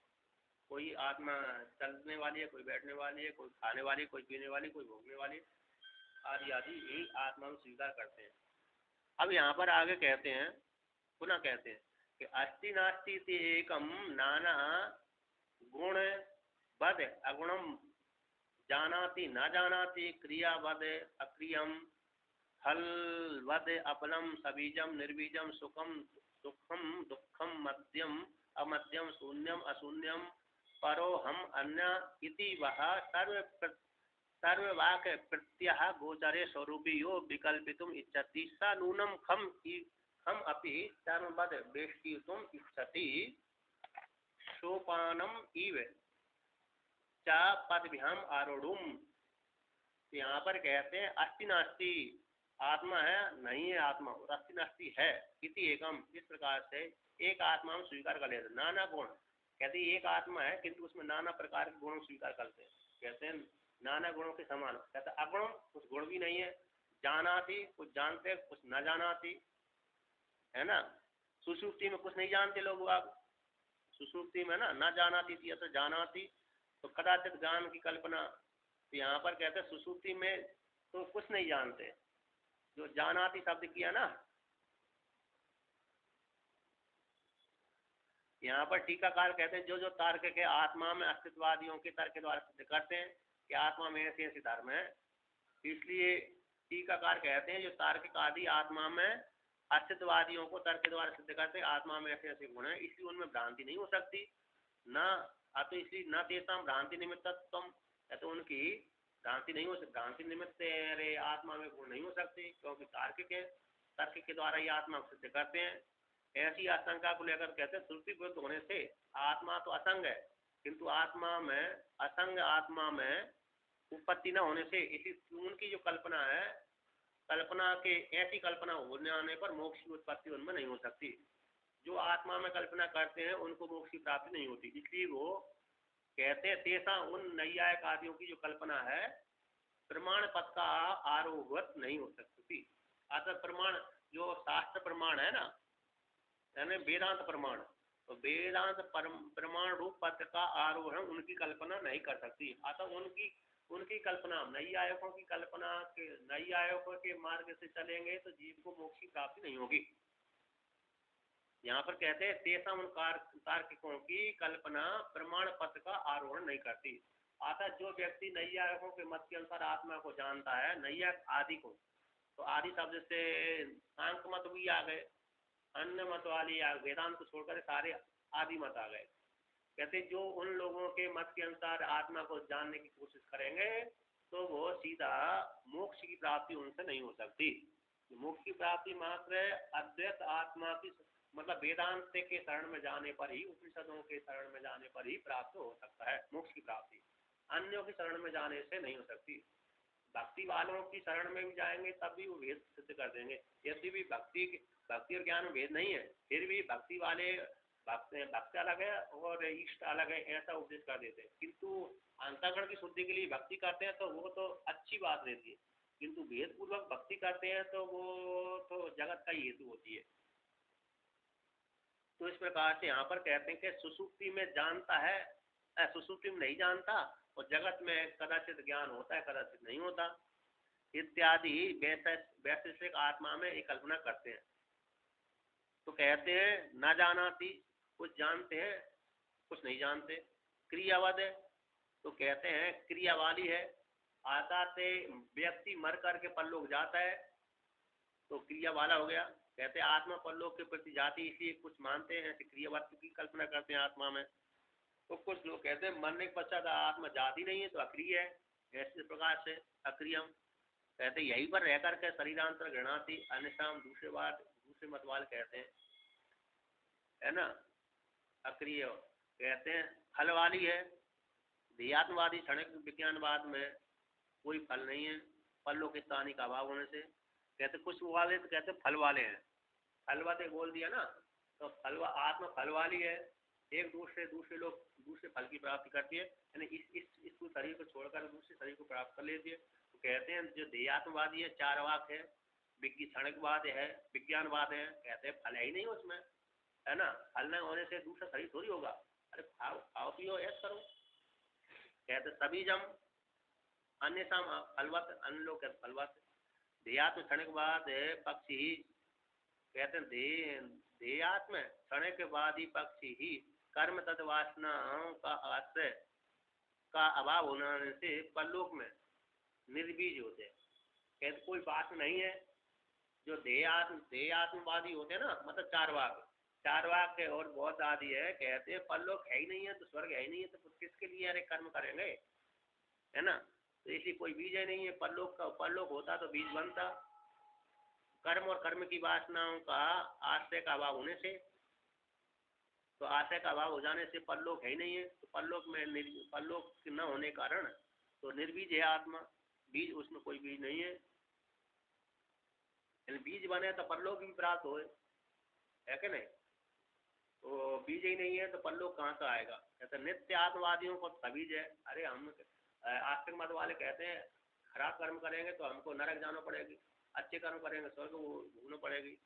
कोई आत्मा चलने वाली है, कोई बैठने वाली है, कोई खाने वाली, कोई पीने वाली, कोई भोगने वाली, आदि आदि यही आत्मा में स्वीकार करते हैं। अब यहाँ पर आगे कहते हैं, पुनः कहते हैं कि अस्ति नास्ति इति एकम नाना गुण बद अगुणम जानाति न जानाति क्रियावद अक्रियम फल वद अपलम सबीजम निर्बीजम सुखम सुखम दुखम मध्यम अमध्यम शून्यम अशून्यम परो हम अन्य इति वह सर्ववाक प्रत्यह गोचरे स्वरूपी यो विकल्पितुम इच्छति स नूनम खम अपि सर्ववद वेष्टितुम इच्छति सोपानम इव च पदभ्याम आरूढ़ुम। यहाँ पर कहते हैं अस्ति नास्ति आत्मा है नहीं है आत्मा, और अस्ति नास्ति है इति एकम, इस प्रकार से एक आत्मा हम स्वीकार कर लेते। नाना गुण कहते हैं एक आत्मा है किंतु उसमें नाना प्रकार के गुण स्वीकार करते हैं, कहते हैं नाना गुणों के समान। कहते हैं अगुण, कुछ गुण भी नहीं है, जानाति कुछ जानते कुछ न जानाति, है ना। सुषुप्ति में कुछ नहीं जानते लोग, आप सुषुप्ति में ना जानाती थी तो जानाती, तो कदाचित ज्ञान की कल्पना। तो यहाँ पर कहते हैं सुषुप्ति में तो कुछ नहीं जानते, जो जानाती शब्द किया ना, यहाँ पर टीकाकार कहते हैं जो जो तार्क के आत्मा में अस्तित्ववादियों के तर्क के द्वारा सिद्ध करते हैं कि आत्मा में ऐसे ऐसे धर्म है, इसलिए टीकाकार कहते हैं जो तार्किक आदि आत्मा में अस्तित्ववादियों को तर्क के द्वारा सिद्ध करते हैं आत्मा में ऐसे ऐसे गुण है, इसलिए उनमें भ्रांति नहीं हो सकती न। तो इसलिए न तेषां भ्रांति निमित्तत्वम, तो उनकी भ्रांति नहीं हो सकती, भ्रांति निमित्त अरे आत्मा में गुण नहीं हो सकती, क्योंकि तार्किक है, तर्क के द्वारा ये आत्मा को सिद्ध करते हैं। ऐसी आशंका को लेकर कहते हैं श्रुति विरुद्ध होने से आत्मा तो असंग है, किंतु आत्मा में असंग आत्मा में उत्पत्ति न होने से इसी उनकी जो कल्पना है, कल्पना के ऐसी कल्पना होने आने पर मोक्ष की उत्पत्ति उनमें नहीं हो सकती। जो आत्मा में कल्पना करते हैं उनको मोक्ष की प्राप्ति नहीं होती, इसलिए वो कहते हैं तेसा उन नैयायिक आदियों की जो कल्पना है प्रमाण पद का आरोहत नहीं हो सकती। अतः प्रमाण जो शास्त्र प्रमाण है ना, यानी वेदांत प्रमाण, तो वेदांत प्रमाण रूप पद का आरोहण उनकी कल्पना नहीं कर सकती। अतः उनकी कल्पना, नैयायिकों की कल्पना के, नैयायिकों के मार्ग से चलेंगे तो जीव को मोक्ष की प्राप्ति नहीं होगी। यहाँ पर कहते हैं तेसा उन तार्किकों की कल्पना प्रमाण पत्र का आरोहण नहीं करती। अतः जो व्यक्ति नैयायिकों के मत के अनुसार आत्मा को जानता है, नैयायिक आदि को, तो आदि शब्द से सांख्य मत भी आ गए, अन्य मत वाली वेदांत को छोड़कर सारे आदि मत आ गए। कहते जो उन लोगों के मत के अनुसार आत्मा को जानने की कोशिश करेंगे तो वो सीधा मोक्ष की प्राप्ति उनसे नहीं हो सकती। मोक्ष की प्राप्ति मात्र अद्वैत आत्मा की, मतलब वेदांत के शरण में जाने पर ही, उपनिषदों के शरण में जाने पर ही प्राप्त हो सकता है मोक्ष की प्राप्ति, अन्यों की शरण में जाने से नहीं हो सकती। भक्ति वालों की शरण में भी जाएंगे तब भी वो भेद सिद्ध कर देंगे। यदि भी भक्ति और ज्ञान में भेद नहीं है, फिर भी भक्ति वाले भक्त अलग है और इष्ट अलग है ऐसा उपदेश कर देते हैं। किंतु अंतःकरण की शुद्धि के लिए भक्ति करते हैं तो वो तो अच्छी बात रहती है, किंतु भेद पूर्वक भक्ति करते हैं तो वो तो जगत का ही हेतु होती है। तो इस प्रकार से यहाँ पर कहते हैं कि सुसुप्ति में जानता है, सुसुप्ति में नहीं जानता, और जगत में कदाचित ज्ञान होता है कदाचित नहीं होता इत्यादि वैशेषिक आत्मा में एक कल्पना करते हैं। तो कहते हैं न जानाती, कुछ जानते हैं कुछ नहीं जानते। क्रियावद है, तो कहते हैं क्रिया वाली है, आता से व्यक्ति मर करके परलोक जाता है तो क्रिया वाला हो गया। कहते हैं आत्मा परलोक के प्रति जाती, इसलिए कुछ मानते हैं, ऐसे क्रियावाद की कल्पना करते हैं आत्मा में। तो कुछ लोग कहते हैं मरने के पश्चात आत्मा जाती नहीं है तो अक्रिय है, ऐसे प्रकार से अक्रियम। कहते हैं यहीं पर रह करके शरीरांतर गृणाती, अन्यसाम दूसरे मत वाले कहते हैं, है ना, अक्रिय। कहते हैं फल वाली है, ध्येयात्मवादी क्षणिक विज्ञानवाद में कोई फल नहीं है परलोक स्थानी का अभाव होने से। कहते कुछ वाले तो कहते फल वाले हैं, फल वाले बोल दिया ना, तो आत्मा फल वाली है, एक दूसरे लोग दूसरे फल की प्राप्ति करती है, यानी इस शरीर को छोड़कर दूसरे शरीर को प्राप्त कर लेती है। तो कहते हैं जो ध्येयात्मवादी है, चार वाक है, क्षणिकवाद है, विज्ञानवाद है, कहते हैं फल है ही नहीं उसमें, है ना, फल न होने से दूसरा शरीर थोड़ी होगा, अरे खाओ पियो ऐसा करो। कहते सभी जम अन्य फलवत, अन्य लोग कहते फलवत। ध्येयात्म क्षणिकवाद है पक्षी, कहते हैं ध्येयात्म क्षण के बाद ही पक्षी ही कर्म तद वासनाओं का आश्रय का अभाव होने से परलोक में निर्बीज होते हैं। कहते कोई बात नहीं है। जो ध्येयात्मवादी होते हैं ना, मतलब चार वाक है और बहुत आदि है, कहते हैं परलोक है ही नहीं है तो स्वर्ग है ही नहीं है तो किसके लिए अरे कर्म करेंगे, है ना। तो इसलिए कोई बीज ही नहीं है। परलोक होता तो बीज बनता। कर्म और कर्म की वासनाओं का आश्रय का अभाव होने से, तो आश्रय का अभाव हो जाने से परलोक है ही नहीं है। तो परलोक न होने के कारण तो निर्बीज है आत्मा, बीज उसमें कोई बीज नहीं है। बीज बने तो परलोक भी प्राप्त हो, है कि नहीं। तो बीज ही नहीं है तो परलोक कहाँ से आएगा। कहते नित्य आत्मवादियों को सबीज है। अरे हम आस्तिक मत वाले कहते हैं खराब कर्म करेंगे तो हमको नरक जाना पड़ेगी, अच्छे कर्म करेंगे स्वर्ग भोगना पड़ेगी।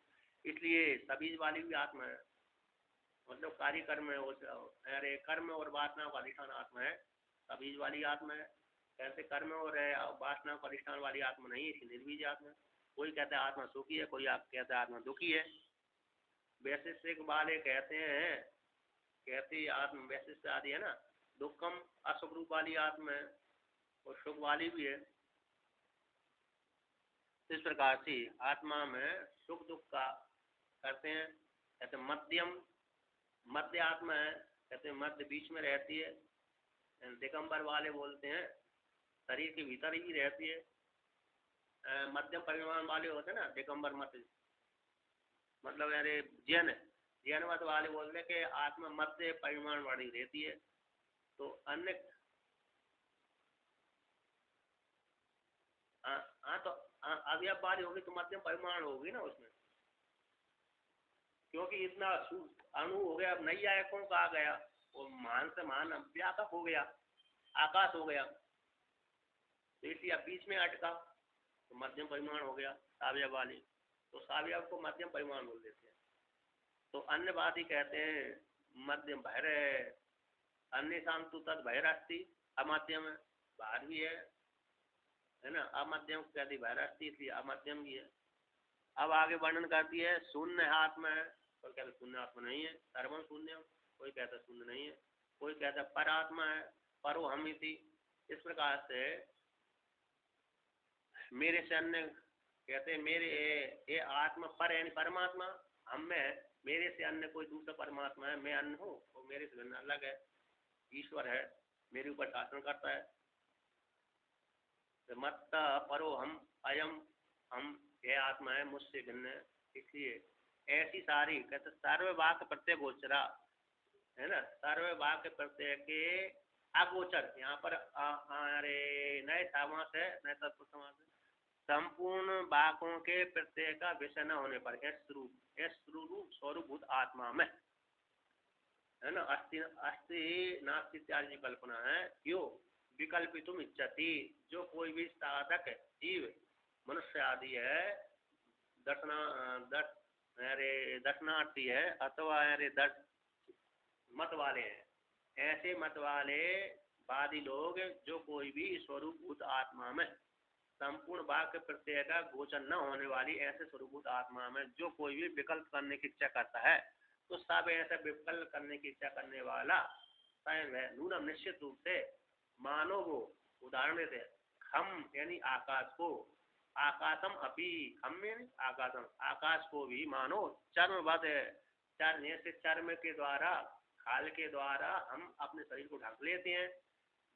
इसलिए सबीज वाली भी आत्मा है, मतलब कार्य कर्म है। अरे कर्म और वासना का अधिष्ठान आत्मा है, सबीज वाली आत्मा है। कहते कर्म और वासना का अधिष्ठान वाली आत्मा नहीं है, इसकी निर्बीज आत्मा है। कोई कहता है आत्मा सुखी है, कोई कहता है आत्मा दुखी है। वैशिष्ट वाले कहते आत्म वैशिष्ट आदि है ना, दुखम असुख रूप वाली आत्मा है और सुख वाली भी है। इस प्रकार से आत्मा में सुख दुख का करते हैं। कहते मध्य आत्मा है, कहते मध्य बीच में रहती है। दिगंबर वाले बोलते हैं शरीर के भीतर ही रहती है। मध्यम परिमाण वाले होते हैं ना दिगंबर मत, मतलब अरे जैन मत वाले बोलते हैं कि आत्मा मध्य परिमाण वाली रहती है। तो अन्य तो अवयव वाली होगी तो मध्यम परिमाण होगी ना उसमें, क्योंकि इतना अणु हो गया। अब नई आयकों का आ गया, वो महान से महान व्यापक हो गया, आकाश हो गया। तो इसलिए अब बीच में अटका तो मध्यम परिमाण हो गया सावयव वाली। तो सावयव को मध्यम परिमाण बोल देते हैं। तो अन्य बात ही कहते हैं मध्यम भैर है, अन्य शांतु तद भैरास्ती अमध्यम है, बाहर भी है ना। अमध्यम कहती भैरास्ती, इसलिए अमध्यम भी है। अब आगे वर्णन करती है शून्य आत्मा है, कोई कहता शून्य आत्मा नहीं है, सर्वम शून्य, कोई कहता शून्य नहीं है, कोई कहता पर आत्मा है, परो हम इति। इस प्रकार से मेरे से अन्य कहते हैं मेरे ये आत्मा पर यानी परमात्मा हम में है, मेरे से अन्य कोई दूसरा परमात्मा है, मैं अन्य हूँ और मेरे से भिन्न अलग है, ईश्वर है, मेरे ऊपर शासन करता है। मत परो हम अयम, हम ये आत्मा है मुझसे भिन्न है। इसलिए ऐसी सारी कहते सर्ववाक प्रत्यय गोचरा है ना, सर्ववाक प्रत्यय के अगोचर, यहाँ पर अरे नए समास है, नए तत्व समास है। संपूर्ण वाकों के प्रत्यय का विषय न होने पर स्वरूप आत्मा में है ना अस्थि नास्ति इत्यादि कल्पना है। यो विकल्पितुम इच्छति, जो कोई भी साधक जीव मनुष्य आदि है, दर्शनार्थी है अथवा मत वाले हैं, ऐसे मत वाले वादी लोग जो कोई भी स्वरूपभूत आत्मा में संपूर्ण वाक्य प्रत्यय का गोचर न होने वाली ऐसे स्वरूपभूत आत्मा में जो कोई भी विकल्प करने की इच्छा करता है, तो सब ऐसा विकल्प करने की इच्छा करने वाला स्वयं है। नूनम निश्चित रूप से मानो वो उदाहरण देते हम यानी आकाश को, आकाशम अपी, हम में आकाशम, आकाश को भी मानो चर्मवत है, चर्म से चर्म के द्वारा, खाल के द्वारा हम अपने शरीर को ढक लेते हैं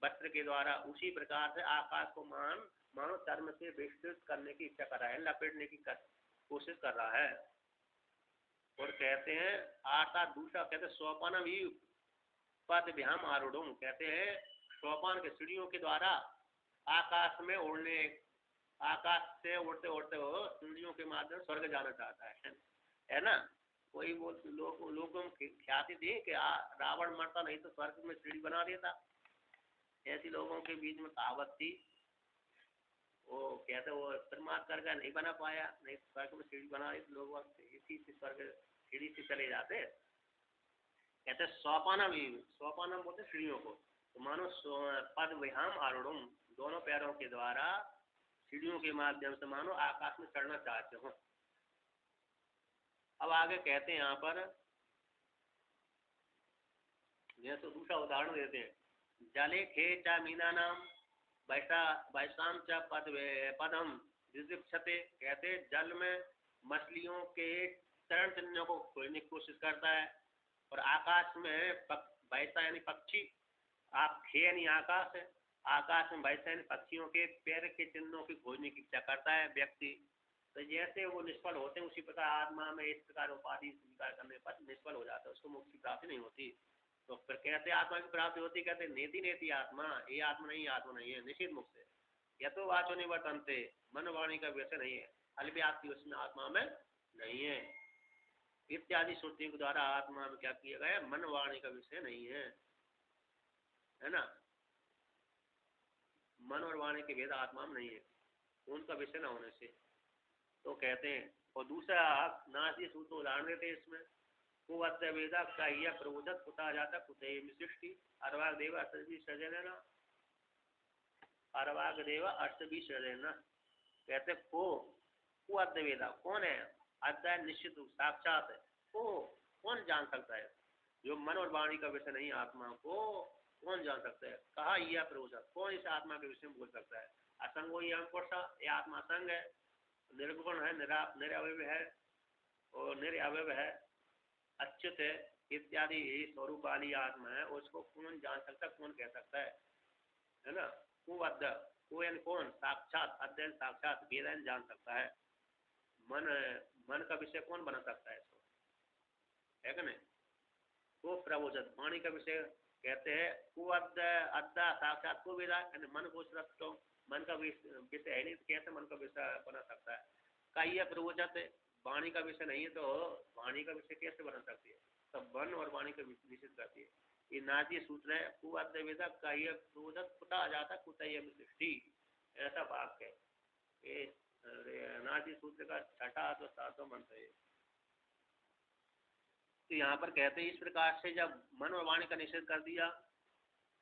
वस्त्र के द्वारा, उसी प्रकार से आकाश को मानो चर्म से विस्तृत करने की इच्छा कर रहा है, लपेटने की कोशिश कर रहा है। और कहते हैं आशा दूसरा कहते हैं सोपान भी पद विहाम आरूढ़, कहते हैं सोपान के सीढ़ियों के द्वारा आकाश में उड़ने, आकाश से उड़ते उड़ते हो सीढ़ियों के माध्यम स्वर्ग जाना चाहता है ना। कोई वो लोगों की ख्याति थी कि रावण मरता नहीं तो स्वर्ग में सीढ़ी बना देता, ऐसी लोगों के बीच में कहावत थी। वो कहते वो परमात्मा करके नहीं बना पाया, नहीं स्वर्ग में सीढ़ी बना दी, लोग इसी से स्वर्ग सीढ़ी से चले जाते। कहते सोपानम बोलते सीढ़ियों को, तो मानो पद विहाम आरूढ़, दोनों पैरों के द्वारा सीढ़ियों के माध्यम से मानो आकाश में चढ़ना चाहते हो। अब आगे कहते हैं यहाँ पर, ये तो दूसरा उदाहरण देते हैं, जले खे चा मीना नाम वैसाम च पदम दिदीक्षते। कहते जल में मछलियों के चरण चिन्हों को खोजने की कोशिश करता है, और आकाश में वैसा यानी पक्षी, आप खे यानी आकाश है, आकाश में वैसा यानी पक्षियों के पैर के चिन्हों की खोजने की इच्छा करता है व्यक्ति। तो जैसे वो निष्फल होते हैं उसी प्रकार आत्मा में इस प्रकार उपाधि स्वीकार करने पर निष्फल हो जाता है, उसको मुक्ति प्राप्ति नहीं होती। तो फिर कहते आत्मा की प्राप्ति होती, कहते नेति नेति आत्मा, ये आत्मा नहीं, आत्मा नहीं है, निषेध मुक्त है। या तो वाचो निवर्तनते, मन वाणी का विषय नहीं है, अल्व्याप्ति उसमें आत्मा में नहीं है। इत्यादि श्रुतियों के द्वारा आत्मा में क्या किया गया, मन वाणी का विषय नहीं है ना। मन और वाणी के भेद आत्मा में नहीं है, उनका विषय न होने से। तो कहते हैं, और दूसरा नासी सूत्र उदाहरण देते हैं इसमें, को वेदा का प्रबोधक कुता जाता कुतः सृष्टि अर्वाग देव अर्थ भी सृजन ना, अर्वाग देव अर्थ भी सृजन। कहते को वेदा कौन है, अध्याय निश्चित रूप साक्षात है, को कौन जान सकता है, जो मन और वाणी का विषय नहीं आत्मा को कौन जान सकता है। कहा यह प्रबोधक, कौन इस आत्मा के विषय में बोल सकता है। असंगो यह पुरुष, ये आत्मा संग है, निर्गुण है, निरवय है और निरवय है, अच्युत है इत्यादि स्वरूप वाली आत्मा है, उसको कौन जान सकता, कौन कह सकता है ना। कुअद्ध, कोयन कौन, साक्षात, अध्ययन साक्षात, वेदन जान सकता है। मन का विषय कौन बना सकता है इसको, है कि नहीं। को प्रबोधक, वाणी का विषय कहते हैं कुअद्ध अद्धा साक्षात को वेदा, मन को श्रष्ट, मन का विषय है नहीं तो कैसे मन का विषय बना सकता है। का यह प्रबोधक है, वाणी का विषय नहीं है तो वाणी का विषय कैसे बना सकती है, तब मन और वाणी का निषेध करती है। ये नाजी सूत्र है, कुअद्ध वेदा का यह प्रबोधक कुता आ जाता कुतः सृष्टि, ऐसा वाक्य है। ये नाजी सूत्र का छठा अथवा सातवां मंत्र है। तो यहाँ पर कहते हैं इस प्रकार से जब मन और वाणी का निषेध कर दिया,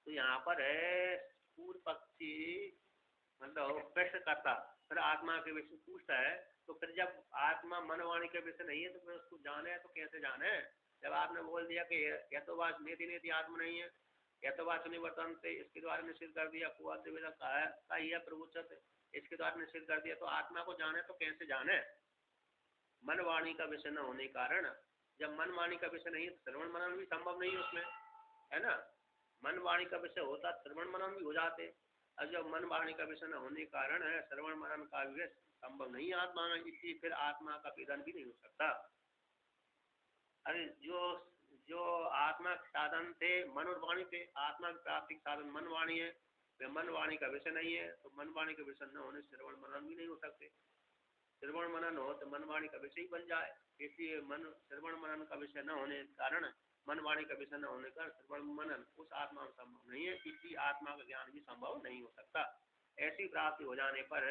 तो यहाँ पर है पूर्व पक्षी मतलब प्रश्न करता, फिर आत्मा के विषय पूछता है। तो फिर जब आत्मा मन वाणी के विषय नहीं है तो फिर उसको जाने तो कैसे जाने। जब आपने बोल दिया कि यथोवाच नेति नेति आत्मा नहीं है, यथोवाच निवर्तन से इसके द्वारा निषेध कर दिया, कुआद्वेदा का यह प्रवचन इसके द्वारा निषेध कर दिया, तो आत्मा को जाने तो कैसे जाने। मन वाणी का विषय न होने के कारण, जब मन वाणी का विषय नहीं है तो श्रवण मनन भी संभव नहीं है उसमें, है ना। मन वाणी का विषय होता श्रवण मनन भी हो जाते, और जब मन वाणी का विषय न होने के कारण है श्रवण मनन का भी संभव नहीं आत्मा में, इसलिए फिर आत्मा का वेदन भी नहीं हो सकता। अरे जो जो आत्मा के साधन थे मन और वाणी थे, आत्मा की प्राप्ति के साधन मन वाणी है, वे मन वाणी का विषय नहीं है, तो मन वाणी का विषय न होने श्रवण मनन भी नहीं हो सकते। श्रवण मनन हो तो मन वाणी का विषय ही बन जाए, इसलिए मन श्रवण मनन का विषय न होने के कारण, मन वाणी का विषय न होने का श्रवण मनन उस आत्मा में संभव नहीं है, इसलिए आत्मा का ज्ञान भी संभव नहीं हो सकता। ऐसी प्राप्ति हो जाने पर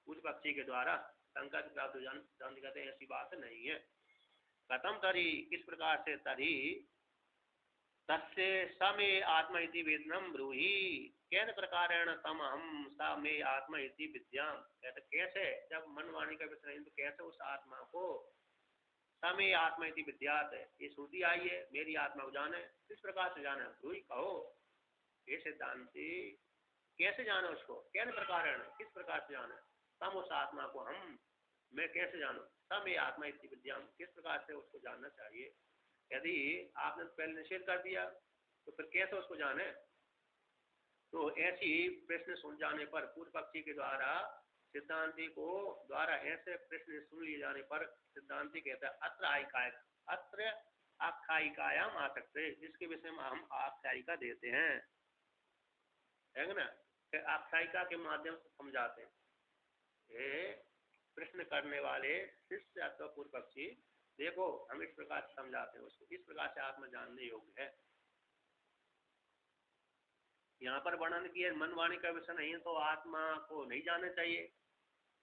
उस पक्षी के द्वारा शंका की प्राप्ति हो जाने कहते हैं ऐसी बात नहीं है। कथम तरी, किस प्रकार से, तरी तस्य समे आत्मा इति वेदनम ब्रूहि, कैन प्रकारेण तम हम सा मे आत्मा इति विद्याम। कहते कैसे, जब मन वाणी का विषय नहीं तो कैसे उस आत्मा को समे आत्मा इति विद्यात है, ये श्रुति आई है मेरी आत्मा को जाने, किस प्रकार से जाना, ब्रूहि कहो। ये सिद्धांति कैसे जाने उसको, कैन प्रकारेण किस प्रकार से जाना, तम उस आत्मा को हम मैं कैसे जानू, समे आत्मा इति विद्याम किस प्रकार से उसको जानना चाहिए। यदि आपने पहले निषेध कर दिया तो फिर कैसे उसको जाने। तो ऐसी प्रश्न सुन जाने पर पूर्व पक्षी के द्वारा सिद्धांति को द्वारा ऐसे प्रश्न सुन लिए जाने पर सिद्धांति कहता है अत्र आख्यायिकायाम आ सकते, जिसके विषय में हम आख्यायिका देते हैं, है ना। आख्यायिका के माध्यम से समझाते हैं। प्रश्न करने वाले शिष्य अथवा पूर्व पक्षी, देखो हम इस प्रकार से समझाते हैं उसको, इस प्रकार से आत्मा जानने योग्य है। यहाँ पर वर्णन किया मन वाणी का विषय नहीं है तो आत्मा को नहीं जानना चाहिए,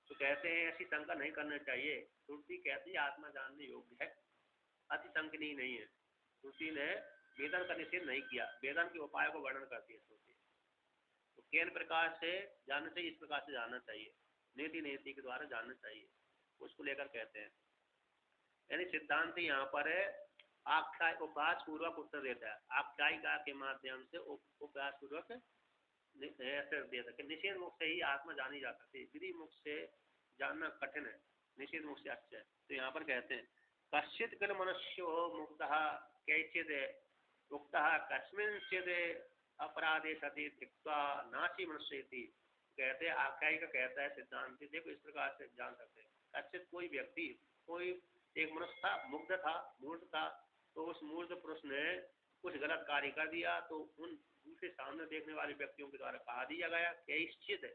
तो कहते हैं ऐसी शंका नहीं करनी चाहिए। श्रुति कहती है आत्मा जानने योग्य है, अति संकनीय नहीं है। श्रुति ने वेदन का निषेध नहीं किया, वेदन के उपाय को वर्णन करती है श्रुति। तो किन प्रकार से जानना चाहिए, इस प्रकार से जानना चाहिए, नेति नेति के द्वारा जानना चाहिए, उसको लेकर कहते हैं। यानी सिद्धांत यहाँ पर है आख्याय उपहास पूर्वक उत्तर देता है, आख्यायिका के माध्यम से उपहास पूर्वक ऐसे दे सके। निषेध मुख से ही आत्मा जानी जा सकती है, विधि मुख से जानना कठिन है, निषेध मुख से अच्छा है। तो यहाँ पर कहते हैं कश्चित कल मनुष्यो मुक्तः कैचिद उक्तः कस्मिंश्चिद अपराधे सति त्यक्त्वा नासी मनुष्येति। कहते हैं आख्यायिका कहता है सिद्धांत, देखो इस प्रकार से जान सकते हैं। कश्चित कोई व्यक्ति, कोई एक मनुष्य था, मुग्ध था, मूर्ख था, तो उस मूर्ख पुरुष ने कुछ गलत कार्य कर दिया, तो उन दूसरे सामने देखने वाले व्यक्तियों के द्वारा कहा दिया गया, कैश्चित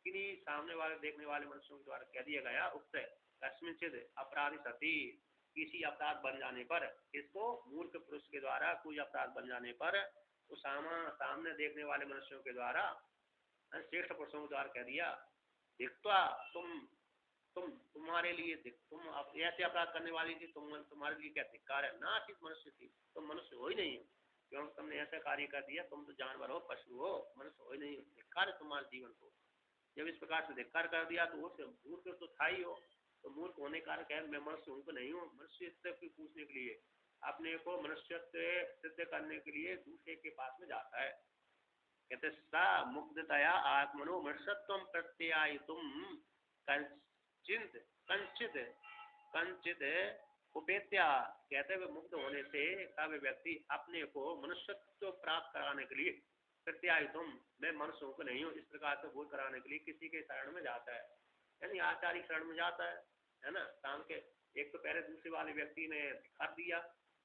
किन्हीं सामने वाले देखने वाले मनुष्यों के द्वारा कह दिया गया, उक्त कस्मिंचिद अपराधी सती, किसी अपराध बन जाने पर, इसको मूर्ख पुरुष के द्वारा कोई अपराध बन जाने पर तो सामने देखने वाले मनुष्यों के द्वारा श्रेष्ठ पुरुषों के द्वारा कह दिया, दिखता तुम्हारे लिए तुम ऐसे अपराध करने वाली थी, तुम्हारे लिए क्या धिक्कार है, ना सिर्फ मनुष्य थी, तुम मनुष्य हो ही नहीं हो, क्योंकि तुमने ऐसा कार्य कर दिया, तुम तो जानवर हो, पशु हो, मनुष्य हो ही नहीं हो, धिक्कार है तुम्हारे जीवन को। जब इस प्रकार से धिक्कार कर दिया तो वो मूर्ख तो था ही हो, तो मूर्ख होने का कारण मैं मनुष्य हूँ तो नहीं हूँ, मनुष्य पूछने के लिए अपने को मनुष्यत्व सिद्ध करने के लिए दूसरे के पास में जाता है। कहते सा मुग्धतया आत्मनो मनुष्यत्व प्रत्यायितुम कंचित कंचित कंचित उपेत्या। कहते हुए मुक्त होने से वे व्यक्ति अपने को मनुष्यत्व प्राप्त कराने के लिए प्रत्यायितुम मैं मनुष्य को नहीं हूँ, इस प्रकार से बोध कराने के लिए किसी के शरण में जाता है, यानी आचार्य शरण में जाता है ना। काम के एक तो पहले दूसरे वाले व्यक्ति ने दिखा दिया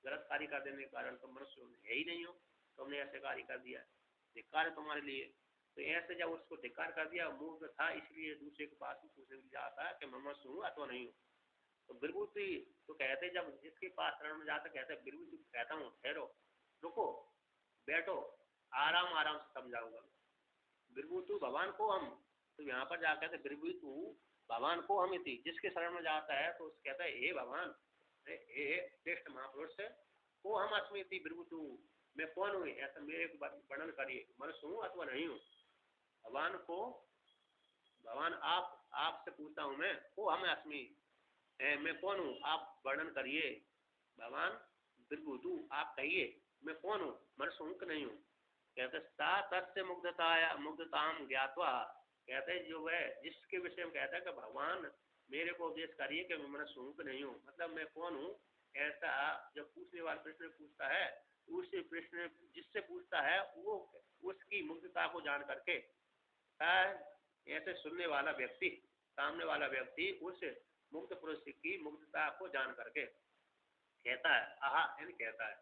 गलत कार्य कर देने के कारण, तो मनुष्य है ही नहीं हो, तुमने ऐसे कार्य कर दिया, धिक्कार है तुम्हारे लिए। तो ऐसे जब उसको धिक्कार कर दिया, मूर्ख था इसलिए दूसरे के पास में पूछने के लिए जाता है कि मैं मनुष्य हूँ अथवा नहीं हूँ। तो बिरबूती तो कहते जब जिसके पास शरण में जाता कहते हैं बिरबूती कहता हूँ ठहरो, रुको, बैठो, आराम आराम से समझाऊंगा। बिरबूतु भगवान को हम, तो यहाँ पर जा कहते बिरबूतु भगवान को हम इति, जिसके शरण में जाता है तो कहता है हे भगवान, हे श्रेष्ठ महापुरुष को हम अस्मिति बिरबूतु, मैं कौन हूँ, ऐसा मेरे को वर्णन करिए, मनुष्य हूँ अथवा नहीं हूँ। भगवान को, भगवान आपसे पूछता हूँ मैं, को हम अस्मि, मैं कौन हूँ, आप वर्णन करिए। भगवान बिरबूतु आप कहिए मैं कौन हूँ, मनुष्य हूँ कि नहीं हूँ। कहते सा तस्य मुग्धताम ज्ञात्वा, कहते जो वह जिसके विषय में कहता है कि भगवान मेरे को उपदेश करिए कि मैं मनुष्य हूँ कि नहीं हूँ, मतलब मैं कौन हूँ, ऐसा जब पूछने वाला प्रश्न पूछता है, उससे प्रश्न जिससे पूछता है वो उसकी मुग्धता को जान करके, ऐसे सुनने वाला व्यक्ति, सामने वाला व्यक्ति उस मुग्ध पुरुष की मुग्धता को जान करके कहता है, आहा यानी कहता है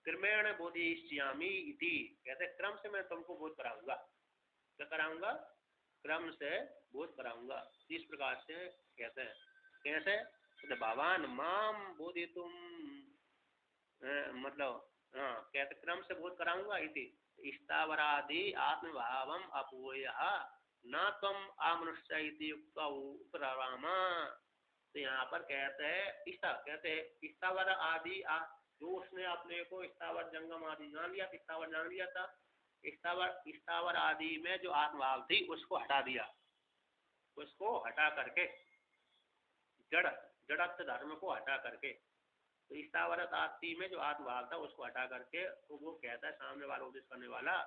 क्रमेण बोधिष्यामि इति, कहते क्रम से मैं तुमको बोध कराऊंगा, क्या कराऊंगा, क्रम से बोध कराऊंगा। इस प्रकार से कहते हैं, कैसे, तो भगवान माम बोधितुम, मतलब हाँ कहते क्रम से बोध कराऊंगा इति स्थावरादि आत्मभावम अपूयः न तम आमनुष्य इति उपरामा। तो यहाँ पर कहते हैं कहते हैं स्थावर आदि जो उसने अपने को स्थावर जंगम आदि जान लिया, स्थावर जान लिया था, स्थावर आदि में जो आत्मभाव थी उसको हटा दिया, उसको हटा करके जड़त्व धर्म को हटा करके, तो स्थावर आदि में जो आत्मभाव था उसको हटा करके तो वो कहता है सामने वाला उपदेश करने वाला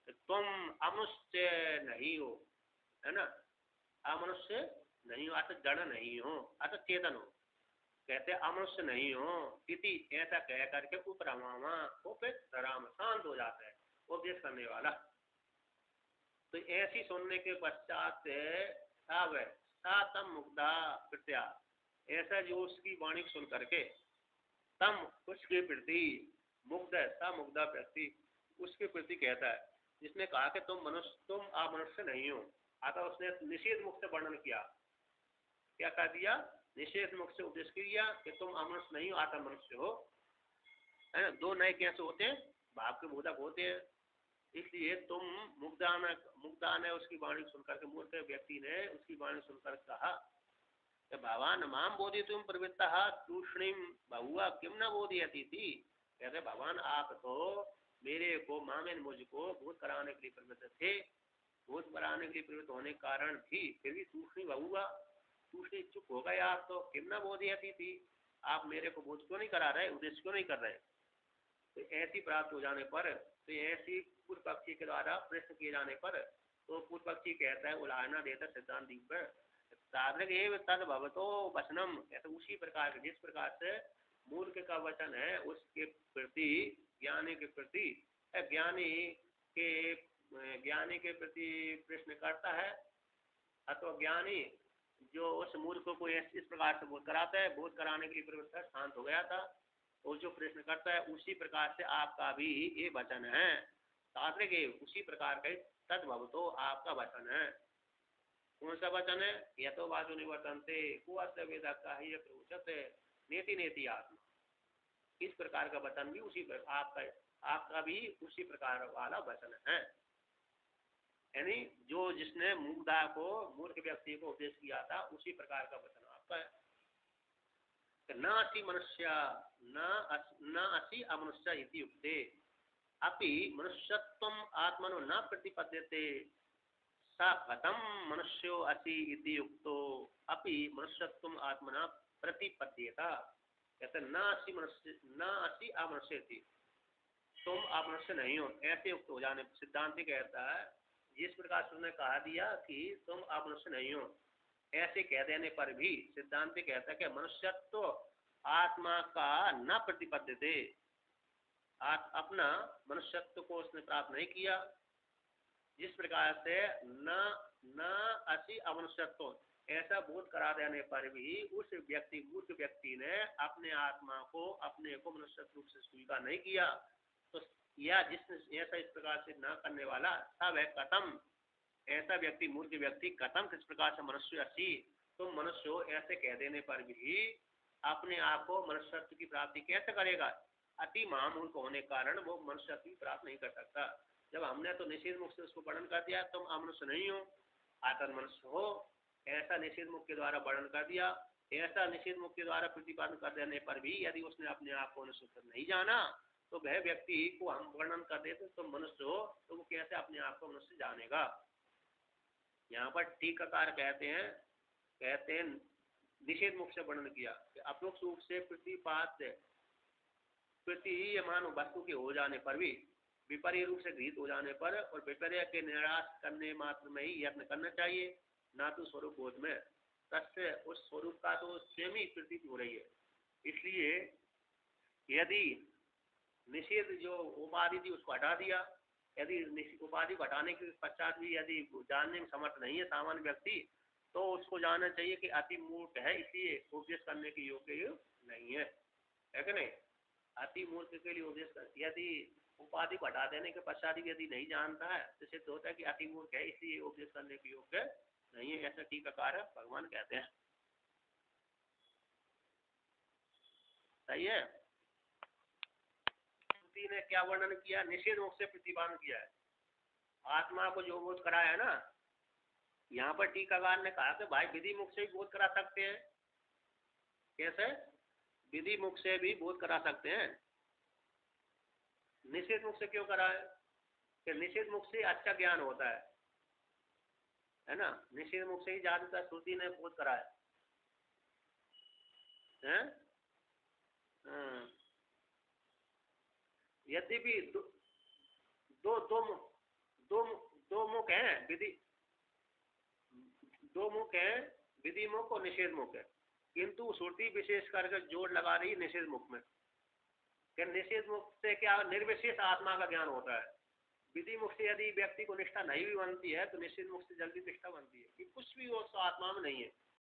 कि तुम अमनुष्य नहीं हो, है ना, अमनुष्य नहीं हो, अतः जड़ नहीं हो, अतः चेतन हो, कहते अमनुष्य नहीं हो इति, ऐसा कह करके उपरामा वो फिर राम शांत हो जाता है उपदेश करने वाला। तो ऐसी सुनने के पश्चात तम मुग्धा प्रत्या, ऐसा जो उसकी वाणी सुन करके तम उसके प्रति मुग्ध सा मुग्धा व्यक्ति उसके प्रति कहता है, जिसने कहा कि तुम अमनुष्य नहीं हो, अतः उसने निषेध मुख से वर्णन किया, क्या कह दिया, निषेध मुख से उपदेश किया कि तुम अमनुष्य नहीं हो, आता मनुष्य हो, है ना। दो नए कैसे होते हैं, भाव के बोधक होते हैं, इसलिए तुम मुग्धा ने उसकी वाणी सुनकर के, मूर्ख व्यक्ति ने उसकी वाणी सुनकर कहा भगवान माम बोधि तुम प्रवृत्ता तूषणिम बहुआ किम न बोधयती थी, कहते भगवान आप तो मेरे को मामेन मुझको बोध कराने के लिए प्रवृत्त थे, बोध कराने के लिए प्रवृत्त होने के कारण भी फिर भी तूषणी बहुआ, तूषणी चुप हो गए आप तो किम न बोधयती थी, आप मेरे को बोध क्यों नहीं करा रहे, उद्देश्य क्यों नहीं कर रहे। तो ऐसी प्राप्त हो जाने पर, तो ऐसी पूर्व पक्षी के द्वारा प्रश्न किए जाने पर, तो पूर्व पक्षी कहता है, उदाहरण देता सिद्धांत दीप साधक एवं तद भवतो वचनम, ऐसे उसी प्रकार जिस प्रकार से मूर्ख का वचन है उसके प्रति, ज्ञानी के प्रति, ज्ञानी के प्रति प्रश्न करता है, अथवा ज्ञानी जो उस मूर्ख को इस प्रकार से बोध कराता है, बोध कराने के लिए प्रवृत्त शांत हो गया था, और जो प्रश्न करता है उसी प्रकार से आपका भी ये वचन है। तात्विक उसी प्रकार का तद्भवतो आपका वचन है। कौन सा वचन है, यह तो वाचो निवर्तनते कुअर्थवेदा का ही प्रवचत नेति नेति आत्मा, इस प्रकार का वचन भी उसी आपका भी उसी प्रकार वाला वचन है। यानी जो जिसने मूर्खता को, मूर्ख व्यक्ति को उपदेश किया था, उसी प्रकार का वचन आपका है। न असि मनुष्य न असि अमनुष्य इति युक्ते अपि मनुष्यत्वम् आत्मनो न प्रतिपद्यते स कथं मनुष्यो असि इति युक्तो अपि मनुष्यत्वम् आत्मना प्रतिपद्येत। कहते न असि अमनुष्य इति, तुम आप मनुष्य नहीं हो, ऐसे युक्त हो जाने। सिद्धांति कहता है जिस प्रकार तुमने कहा दिया कि तुम आप मनुष्य नहीं हो, ऐसे कह देने पर भी सिद्धांति कहता है कि मनुष्यत्व आत्मा का न प्रतिपद्यते, अपना मनुष्यत्व को उसने प्राप्त नहीं किया। जिस प्रकार से न असि अमनुष्यत्व ऐसा बोध करा देने पर भी उस व्यक्ति, मूर्ख व्यक्ति ने अपने आत्मा को, अपने को मनुष्यत्व रूप से स्वीकार नहीं किया, तो या जिसने ऐसा इस प्रकार से न करने वाला सब है कथम, ऐसा व्यक्ति, मूर्ख व्यक्ति कथम किस प्रकार से मनुष्य असि, तो मनुष्य हो ऐसे कह देने पर भी अपने आप को मनुष्यत्व की प्राप्ति कैसे करेगा। अति महामूर्ख होने कारण वो मनुष्यत्व की प्राप्त नहीं कर सकता। जब हमने तो निषेध मुख से उसको वर्णन कर दिया, तुम अमनुष्य नहीं हो, आत्म मनुष्य हो, ऐसा निषेध मुख के द्वारा वर्णन कर दिया। ऐसा निषेध मुख के द्वारा प्रतिपादन कर देने पर भी यदि उसने अपने आप को मनुष्य नहीं जाना, तो वह व्यक्ति को हम वर्णन कर देते तुम मनुष्य हो, तो वो कैसे अपने आप को मनुष्य जानेगा। यहाँ पर टीकाकार कहते हैं निषेध मुख से वर्णन किया कि अप्रोक्ष रूप से प्रतीयमान वस्तु के हो जाने पर भी, विपर्य रूप से गृहित हो जाने पर और विपर्य के निराश करने मात्र में ही यत्न करना चाहिए, ना तो स्वरूप बोध में। तस्य उस स्वरूप का तो स्वयं ही प्रतीत हो रही है। इसलिए यदि निषेध जो उपाधि थी उसको हटा दिया, यदि उपाधि को हटाने के पश्चात भी यदि जानने में समर्थ नहीं है सामान्य व्यक्ति, तो उसको जानना चाहिए कि अति मूर्ख है, इसलिए उपदेश करने के योग्य नहीं है कि नहीं। अति मूर्ख के लिए उपदेश, यदि उपाधि को हटा देने के पश्चात भी यदि नहीं जानता है तो सिद्ध होता है कि अति मूर्ख है, इसलिए उपदेश करने के योग्य नहीं है। ऐसा टीकाकार भगवान कहते हैं। सही है। श्रुति ने क्या वर्णन किया, निषेध मुख से प्रतिपादन किया है, आत्मा को जो बोध कराया है ना। यहाँ पर टीकाकार ने कहा कि भाई विधि मुख से भी बोध करा सकते हैं। कैसे? विधि मुख से भी बोध करा सकते हैं, निषेध मुख से क्यों कराए? कि निषेध मुख से अच्छा ज्ञान होता है ना। निषेध मुख से ही ज्यादातर श्रुति ने बोध कराया है। यद्यपि दो दो दो दो मुख हैं विधि, दो मुख है, विधि मुख और निषेध मुख है, किंतु श्रुति विशेष करके जोर लगा रही निषेध मुख में। कि निषेध मुख से क्या निर्विशेष आत्मा का ज्ञान होता है। विधि मुख से यदि व्यक्ति को निष्ठा नहीं भी बनती है तो निषेध मुख से जल्दी निष्ठा बनती है कि कुछ भी वो आत्मा में नहीं है,